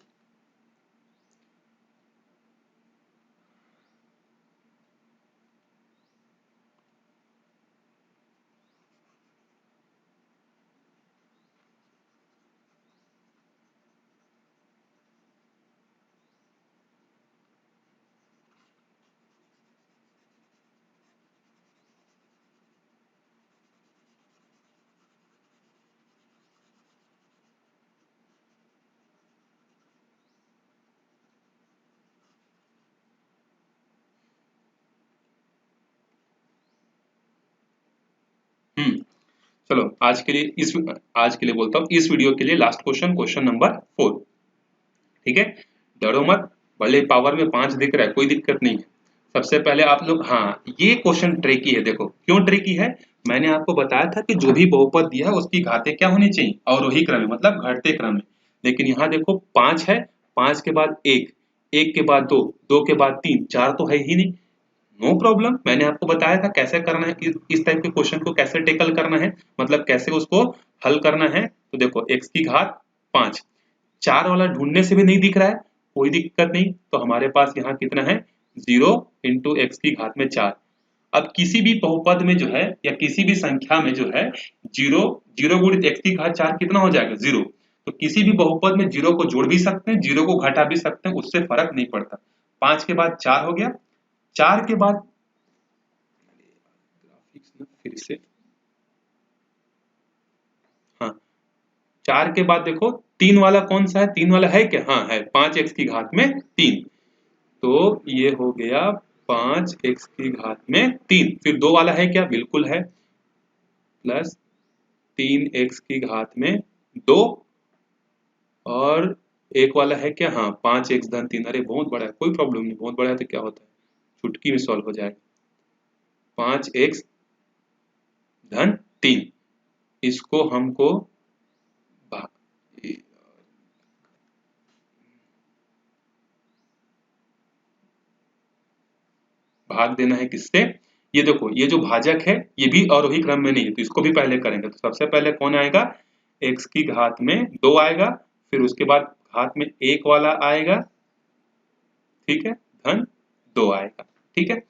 चलो आज के लिए बोलता हूँ, इस वीडियो के लिए लास्ट क्वेश्चन, क्वेश्चन नंबर 4। ठीक है, डरो मत, भले पावर में 5 दिख रहा है कोई दिक्कत नहीं है। सबसे पहले आप लोग, हाँ ये क्वेश्चन ट्रिकी है, देखो क्यों ट्रिकी है, मैंने आपको बताया था कि जो भी बहुपद दिया है उसकी घातें क्या होनी चाहिए, अवरोही क्रम में, मतलब घटते क्रम में। लेकिन यहाँ देखो 5 है, 5 के बाद 1, 1 के बाद 2, 2 के बाद 3, 4 तो है ही नहीं। नो प्रॉब्लम, मैंने आपको बताया था कैसे करना है, इस टाइप के क्वेश्चन को कैसे टेकल करना है, मतलब कैसे उसको हल करना है। तो देखो x की घात 5, 4 वाला ढूंढने से भी नहीं दिख रहा है, कोई दिक्कत नहीं, तो हमारे पास यहाँ कितना है 0 इंटू एक्स की घात में 4। अब किसी भी बहुपद में जो है या किसी भी संख्या में जो है 0 0 गुणित एक्स की घात 4 कितना हो जाएगा 0, तो किसी भी बहुपद में 0 को जोड़ भी सकते हैं, 0 को घटा भी सकते हैं, उससे फर्क नहीं पड़ता। 5 के बाद 4 हो गया, 4 के बाद फिर से, हाँ 4 के बाद देखो 3 वाला कौन सा है, 3 वाला है क्या, हाँ है, 5x की घात में 3, तो ये हो गया 5x की घात में 3। फिर 2 वाला है क्या, बिल्कुल है, प्लस 3x की घात में 2, और एक वाला है क्या, हाँ 5x धन 3। अरे बहुत बड़ा है, कोई प्रॉब्लम नहीं, बहुत बड़ा है तो क्या होता है, चुटकी में सॉल्व हो जाएगा। 5x धन 3, इसको हमको भाग देना है किससे, ये देखो ये जो भाजक है ये भी अवरोही क्रम में नहीं है तो इसको भी पहले करेंगे। तो सबसे पहले कौन आएगा, x की घात में 2 आएगा, फिर उसके बाद घात में 1 वाला आएगा, ठीक है, धन 2 आएगा। ठीक है,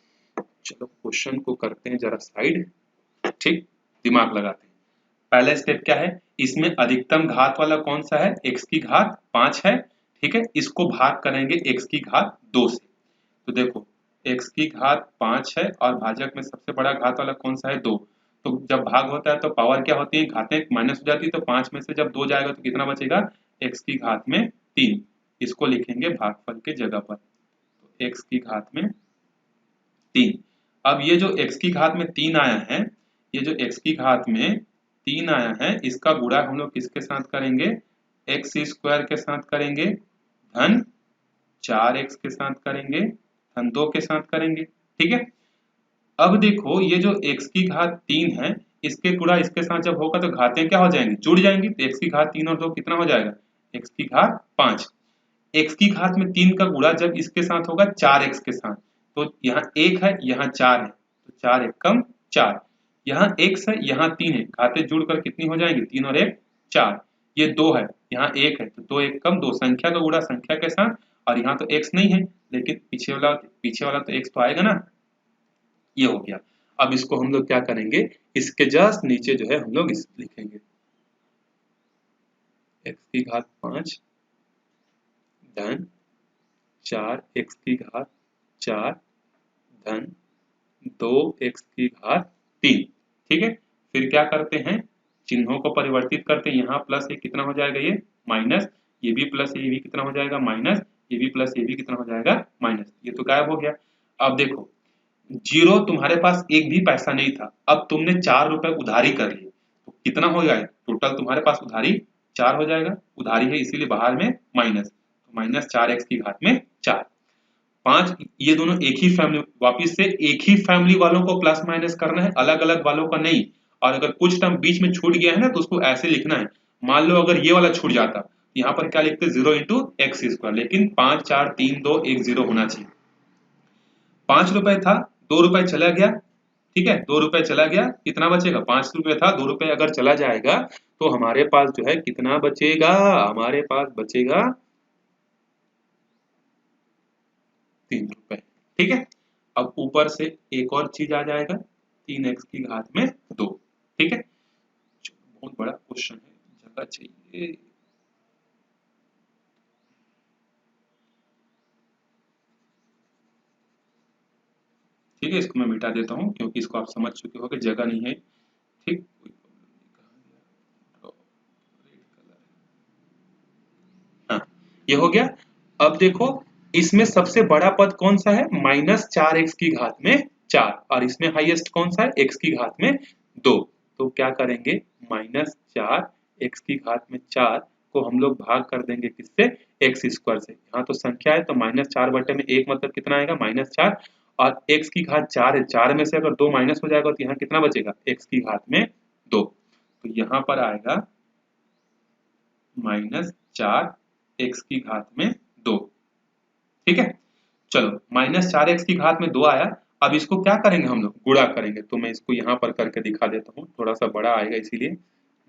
चलो क्वेश्चन को करते हैं जरा साइड, ठीक, दिमाग लगाते हैं। पहला स्टेप क्या है, इसमें अधिकतम घात वाला कौन सा है, x की घात 5 है, ठीक है, इसको भाग करेंगे x की घात 2 से। तो देखो x की घात 5 है और भाजक में सबसे बड़ा घात वाला कौन सा है, 2। तो जब भाग होता है तो पावर क्या होती है, घातें माइनस हो जाती है, तो 5 में से जब 2 जाएगा तो कितना बचेगा, x की घात में 3। इसको लिखेंगे भागफल के जगह पर, तो x की घात में 3। अब ये जो x की घात में 3 आया है, ये जो x की घात में 3 आया है, इसका गुणा हम लोग किसके साथ करेंगे, x स्क्वायर के साथ करेंगे, धन 4x के साथ करेंगे, धन 2 के साथ करेंगे। ठीक है, अब देखो ये जो x की घात 3 है, इसके गुणा इसके साथ जब होगा तो घातें क्या हो जाएंगी, जुड़ जाएंगी। तो x की घात 3 और 2 कितना हो जाएगा, x की घात 5। x की घात में 3 का गुणा जब इसके साथ होगा 4x के साथ, तो यहाँ 1 है यहाँ 4 है, तो 4 एकम 4, यहाँ x है यहाँ 3 है, घातें जुड़कर कितनी हो जाएंगी, 3 और 1 4, ये 2 है यहाँ 1 है, तो 2 एकम 2, संख्या का गुणा संख्या के साथ, और यहाँ तो x नहीं है लेकिन पीछे वाला तो x तो आएगा ना, ये हो गया। अब इसको हम लोग क्या करेंगे, इसके जस्ट नीचे जो है हम लोग इस लिखेंगे x की घात 5 धन 4 x की घात 4 धन 2 x की घात 3। ठीक है, फिर क्या करते हैं, चिन्हों को परिवर्तित करते हैं, यहाँ प्लस ये कितना हो जाएगा, ये माइनस, ये भी प्लस ये भी कितना हो जाएगा माइनस, ये भी प्लस ये भी कितना हो जाएगा माइनस, ये तो गायब हो गया। अब देखो जीरो, तुम्हारे पास एक भी पैसा नहीं था, अब तुमने 4 रुपए उधारी कर लिए, तो कितना हो जाएगा, टोटल तुम्हारे पास उधारी 4 हो जाएगा, उधारी है इसीलिए बाहर में माइनस, तो माइनस 4x की घात में 4। 5, ये दोनों एक ही फैमिली, वापिस से एक ही फैमिली वालों को प्लस माइनस करना है, अलग अलग वालों का नहीं। और अगर कुछ टर्म बीच में छूट गया है ना तो उसको ऐसे लिखना है, मान लो अगर ये वाला छूट जाता, यहाँ पर क्या लिखते, 0 इंटू एक्स स्क्वायर, लेकिन 5 4 3 2 1 0 होना चाहिए। 5 रुपए था, 2 रुपए चला गया, ठीक है, 2 रुपए चला गया, कितना बचेगा, 5 रुपए था, 2 रुपए अगर चला जाएगा तो हमारे पास जो है कितना बचेगा, हमारे पास बचेगा 3 रुपए। ठीक है, अब ऊपर से एक और चीज आ जाएगा, 3x की घात में 2। ठीक है, बहुत बड़ा क्वेश्चन है, जगह चाहिए। ठीक है, इसको मैं मिटा देता हूँ क्योंकि इसको आप समझ चुके हो कि जगह नहीं है। ठीक, हाँ, ये हो गया। अब देखो इसमें सबसे बड़ा पद कौन सा है, माइनस 4x की घात में 4, और इसमें हाईएस्ट कौन सा है, x की घात में 2। तो क्या करेंगे, माइनस 4 x की घात में 4 को हम लोग भाग कर देंगे किससे, x स्क्वायर से। यहाँ तो संख्या है तो माइनस 4 बटे में 1 मतलब कितना आएगा, -4, और x की घात 4 है, 4 में से अगर 2 माइनस हो जाएगा तो यहाँ कितना बचेगा, x की घात में 2। तो यहाँ पर आएगा -4 x की घात में 2। ठीक है, चलो -4 x की घात में 2 आया। अब इसको क्या करेंगे, हम लोग गुणा करेंगे, तो मैं इसको यहाँ पर करके दिखा देता हूँ, थोड़ा सा बड़ा आएगा इसीलिए,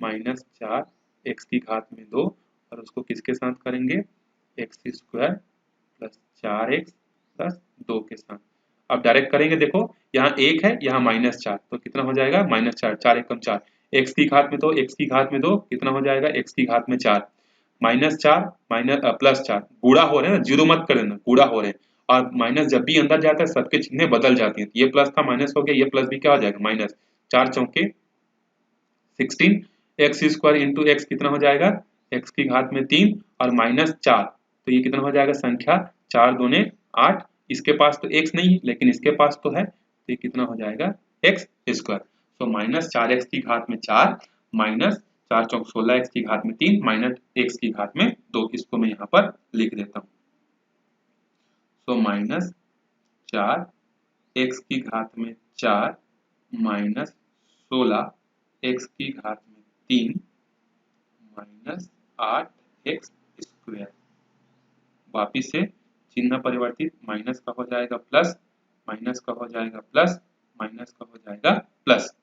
-4 x की घात में 2, और उसको किसके साथ करेंगे, x square plus 4x plus 2 के साथ। अब डायरेक्ट करेंगे, देखो यहाँ 1 है यहाँ -4, तो कितना हो जाएगा, -4, 4 एकम 4, x की घात में 2, x की घात में 2 कितना हो जाएगा, x की घात में 4, -4 माइनस +4, गुणा हो रहे हैं ना, जीरो मत कर देना, गुणा हो रहे हैं, और माइनस जब भी अंदर जाता है सबके चिन्हें बदल जाती हैं, ये प्लस था माइनस हो गया, ये प्लस भी क्या हो जाएगा माइनस, 4 चौके 16, एक्स स्क्वायर इंटू एक्स कितना हो जाएगा, एक्स की घात में 3 और -4, तो ये कितना हो जाएगा संख्या, 4 दूने 8, इसके पास तो x नहीं है लेकिन इसके पास तो है, तो ये कितना हो जाएगा एक्स स्क्वायर। तो -4x की घात में 4 माइनस 4 चौक 16 x की घात में 3 माइनस x की घात में 2, इसको मैं यहाँ पर लिख देता हूँ। तो -4 x की घात में 4 माइनस 16 x की घात में 3 माइनस 8x स्क्वायर। वापिस से चिन्ह परिवर्तित, माइनस का हो जाएगा प्लस, माइनस का हो जाएगा प्लस, माइनस का हो जाएगा प्लस,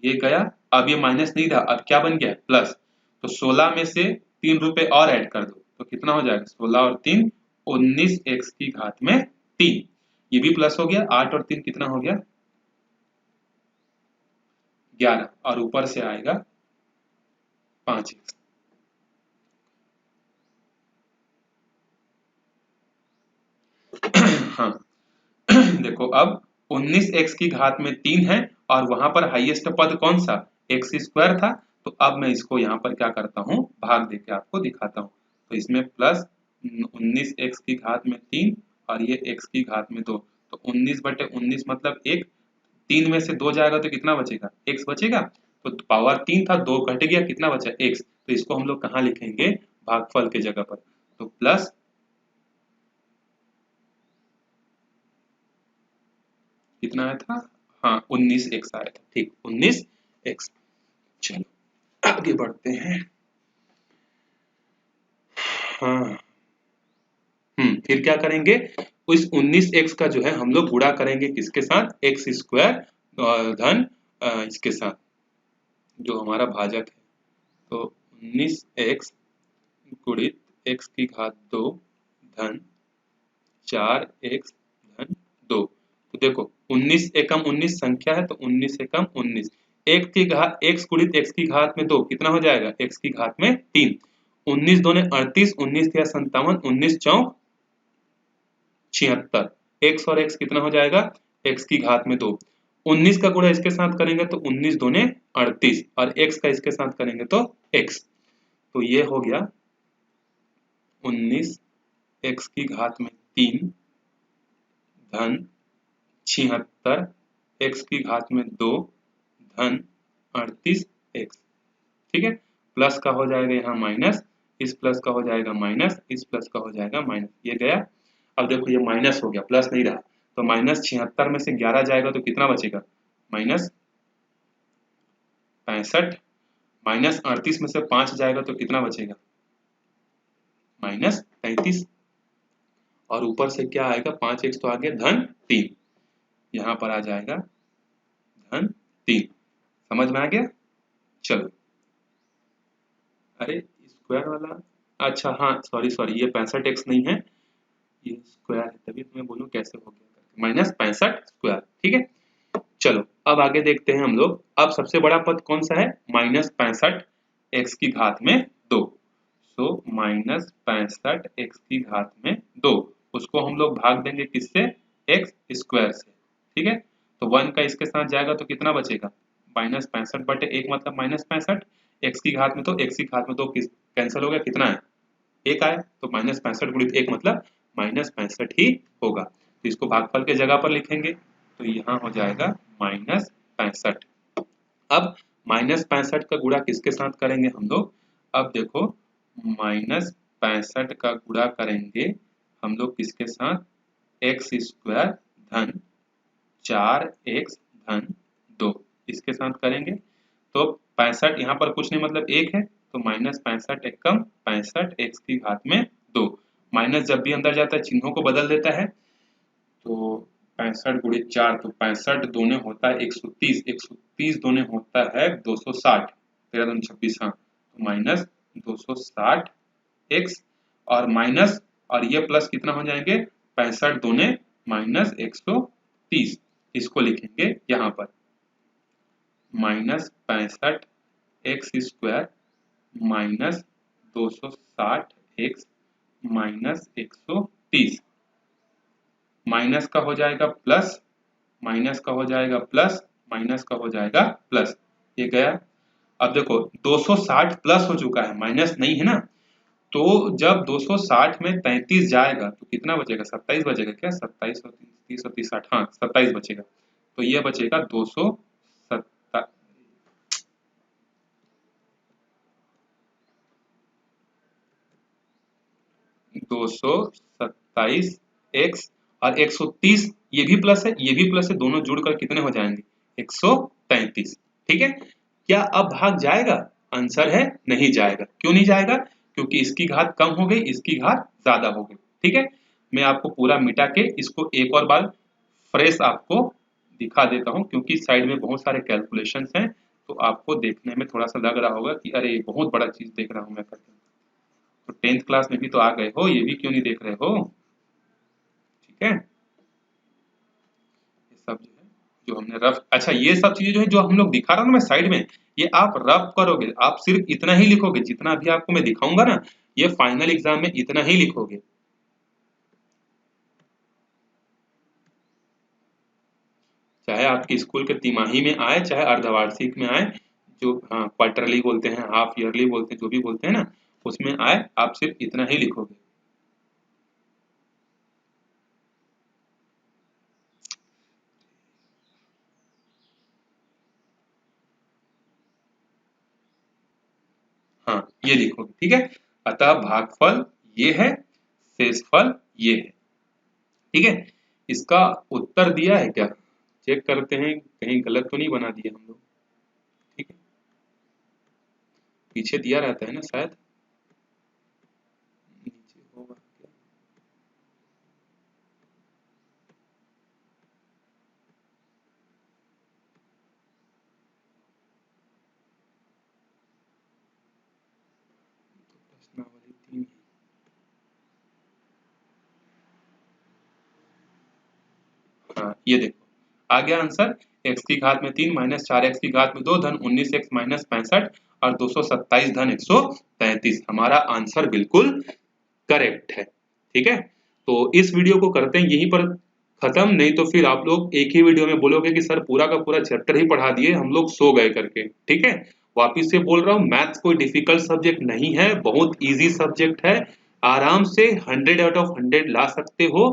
ये गया। अब ये माइनस नहीं था, अब क्या बन गया प्लस। तो 16 में से 3 रुपए और ऐड कर दो तो कितना हो जाएगा, 16 और 3 19 x की घात में 3, ये भी प्लस हो गया। 8 और 3 कितना हो गया 11, और ऊपर से आएगा 5x। हाँ देखो अब 19x की घात में 3 है और वहां पर हाईएस्ट पद कौन सा, एक्स स्क्वायर था। तो अब मैं इसको यहाँ पर क्या करता हूँ, भाग देके आपको दिखाता हूँ। तो इसमें प्लस 19x की घात में 3 और ये x की घात में 2, तो 19/19 मतलब 1, 3 में से 2 जाएगा तो कितना बचेगा, x बचेगा। तो पावर 3 था, 2 घट गया, कितना बचा x। तो इसको हम लोग कहाँ लिखेंगे, भागफल के जगह पर। तो प्लस कितना आया था, हाँ 19x आया था, ठीक 19x। चलो आगे बढ़ते हैं। हाँ फिर क्या करेंगे, उस 19x का जो है हम लोग गुणा करेंगे किसके साथ, एक्स स्क्वायर धन इसके साथ जो हमारा भाजक है। तो 19x गुणित x की घात 2 धन 4x धन 2। तो देखो 19 एकम 19 संख्या है, तो 19 एकम 19, एक की घात x गुणित x की घात में 2 कितना हो जाएगा, x की घात में 3, 19 दूने 38, 19 या 57, 19 चौक 76, x और x कितना हो जाएगा, x की घात में 2, 19 का गुणा इसके साथ करेंगे तो 19 दूने 38 और x का इसके साथ करेंगे तो x। तो ये हो गया 19 x की घात में 3 धन 76 x की घात में 2 धन 38 x, ठीक है। प्लस का हो जाएगा यहाँ माइनस, इस प्लस का हो जाएगा माइनस, इस प्लस का हो जाएगा माइनस, ये गया। अब देखो ये माइनस हो गया, प्लस नहीं रहा, तो माइनस 76 में से 11 जाएगा तो कितना बचेगा, माइनस 65, माइनस 38 में से 5 जाएगा तो कितना बचेगा, माइनस 33, और ऊपर से क्या आएगा, 5x तो आ गया धन 3, यहाँ पर आ जाएगा धन 3। समझ में आ गया। चलो अरे स्क्वायर वाला, अच्छा हाँ सॉरी सॉरी, ये 65x नहीं है, ये स्क्वायर है, तभी तुम्हें बोलूं कैसे हो गया करके, माइनस 65 स्क्वायर, ठीक है। चलो अब आगे देखते हैं हम लोग। अब सबसे बड़ा पद कौन सा है, माइनस 65 एक्स की घात में 2। सो माइनस 65 एक्स की घात में 2, उसको हम लोग भाग देंगे किससे, एक्स स्क्वायर से, ठीक है। तो 1 का इसके साथ जाएगा तो कितना बचेगा, माइनस 65/1 मतलब माइनस 65, एक्स की घात में, तो एक्स की घात में 2 कैंसिल हो गया, कितना है, 1 आया। तो माइनस 65 गुणित 1 मतलब माइनस 65 ही होगा। तो इसको भागफल के जगह पर लिखेंगे, तो यहाँ हो जाएगा माइनस 65। अब माइनस 65 का गुणा किसके साथ करेंगे हम लोग, अब देखो माइनस 65 का गुणा करेंगे हम लोग किसके साथ, एक्स स्क्वायर धन 4x धन 2, इसके साथ करेंगे। तो 65 यहाँ पर कुछ नहीं मतलब 1 है, तो माइनस 65 एकम 65 एक्स की घात में 2, माइनस जब भी अंदर जाता है चिन्हों को बदल देता है। तो 65 गुणित 4, तो 65 दोने होता है 130, 130 दोने होता है 260, 13 दूनी 26, हाँ तो माइनस 260 एक्स, और माइनस और ये प्लस कितना हो जाएंगे, 65 दोने माइनस 130, इसको लिखेंगे यहाँ पर minus 65 x square minus 260 x minus 130, minus का हो जाएगा प्लस, माइनस का हो जाएगा प्लस, माइनस का हो जाएगा प्लस, ये गया। अब देखो 260 प्लस हो चुका है, माइनस नहीं है ना, तो जब 260 में 33 जाएगा तो कितना बचेगा, 27 बचेगा क्या, 27 और 30 और 30 60, हाँ 27 बचेगा। तो ये बचेगा 227 एक्स और 130, ये भी प्लस है ये भी प्लस है, दोनों जुड़कर कितने हो जाएंगे, 135, ठीक है। क्या अब भाग जाएगा, आंसर है नहीं जाएगा। क्यों नहीं जाएगा, क्योंकि इसकी घात कम हो गई, इसकी घात ज्यादा हो गई, ठीक है। मैं आपको पूरा मिटा के इसको एक और बार फ्रेश आपको दिखा देता हूँ, क्योंकि साइड में बहुत सारे कैलकुलेशंस हैं, तो आपको देखने में थोड़ा सा लग रहा होगा कि अरे बहुत बड़ा चीज देख रहा हूँ मैं करके। तो 10th क्लास में भी तो आ गए हो, ये भी क्यों नहीं देख रहे हो? ठीक है, ये सब जो है जो हमने रफ, अच्छा ये सब चीजें जो है जो हम लोग दिखा रहा हूँ ना मैं साइड में, ये आप रफ करोगे, आप सिर्फ इतना ही लिखोगे जितना भी आपको मैं दिखाऊंगा ना, ये फाइनल एग्जाम में इतना ही लिखोगे। चाहे आपके स्कूल के तिमाही में आए, चाहे अर्धवार्षिक में आए, जो हाँ क्वार्टरली बोलते हैं, हाफ ईयरली बोलते हैं, जो भी बोलते हैं ना, उसमें आए, आप सिर्फ इतना ही लिखोगे। हाँ ये लिखोगे, ठीक है। अतः भागफल ये है, शेषफल ये है, ठीक है। इसका उत्तर दिया है क्या, चेक करते हैं कहीं गलत तो नहीं बना दिए हम लोग, ठीक है। पीछे दिया रहता है ना शायद, नीचे होगा क्या? तो प्रश्नावली 3 है। हाँ ये देखो आ गया आंसर, x की घात में 3 माइनस 4x की घात में 2 धन 19x माइनस 65 और 227 धन 133, हमारा आंसर बिल्कुल करेक्ट है, ठीक है। तो इस वीडियो को करते हैं यहीं पर खत्म, नहीं तो फिर आप लोग एक ही वीडियो में बोलोगे कि सर पूरा का पूरा चैप्टर ही पढ़ा दिए, हम लोग सो गए करके, ठीक है। वापिस से बोल रहा हूँ, मैथ्स कोई डिफिकल्ट सब्जेक्ट नहीं है, बहुत इजी सब्जेक्ट है, आराम से 100 आउट ऑफ 100 ला सकते हो,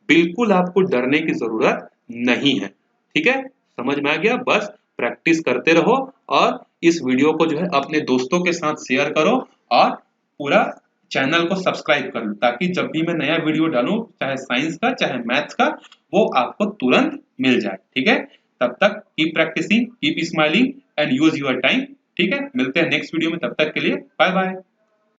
बिल्कुल आपको डरने की जरूरत नहीं है, ठीक है। समझ में आ गया, बस प्रैक्टिस करते रहो और इस वीडियो को जो है अपने दोस्तों के साथ शेयर करो और पूरा चैनल को सब्सक्राइब कर लो, ताकि जब भी मैं नया वीडियो डालूं, चाहे साइंस का चाहे मैथ्स का, वो आपको तुरंत मिल जाए, ठीक है। तब तक keep practising, keep smiling and use your time, ठीक है। मिलते हैं नेक्स्ट वीडियो में, तब तक के लिए बाय बाय।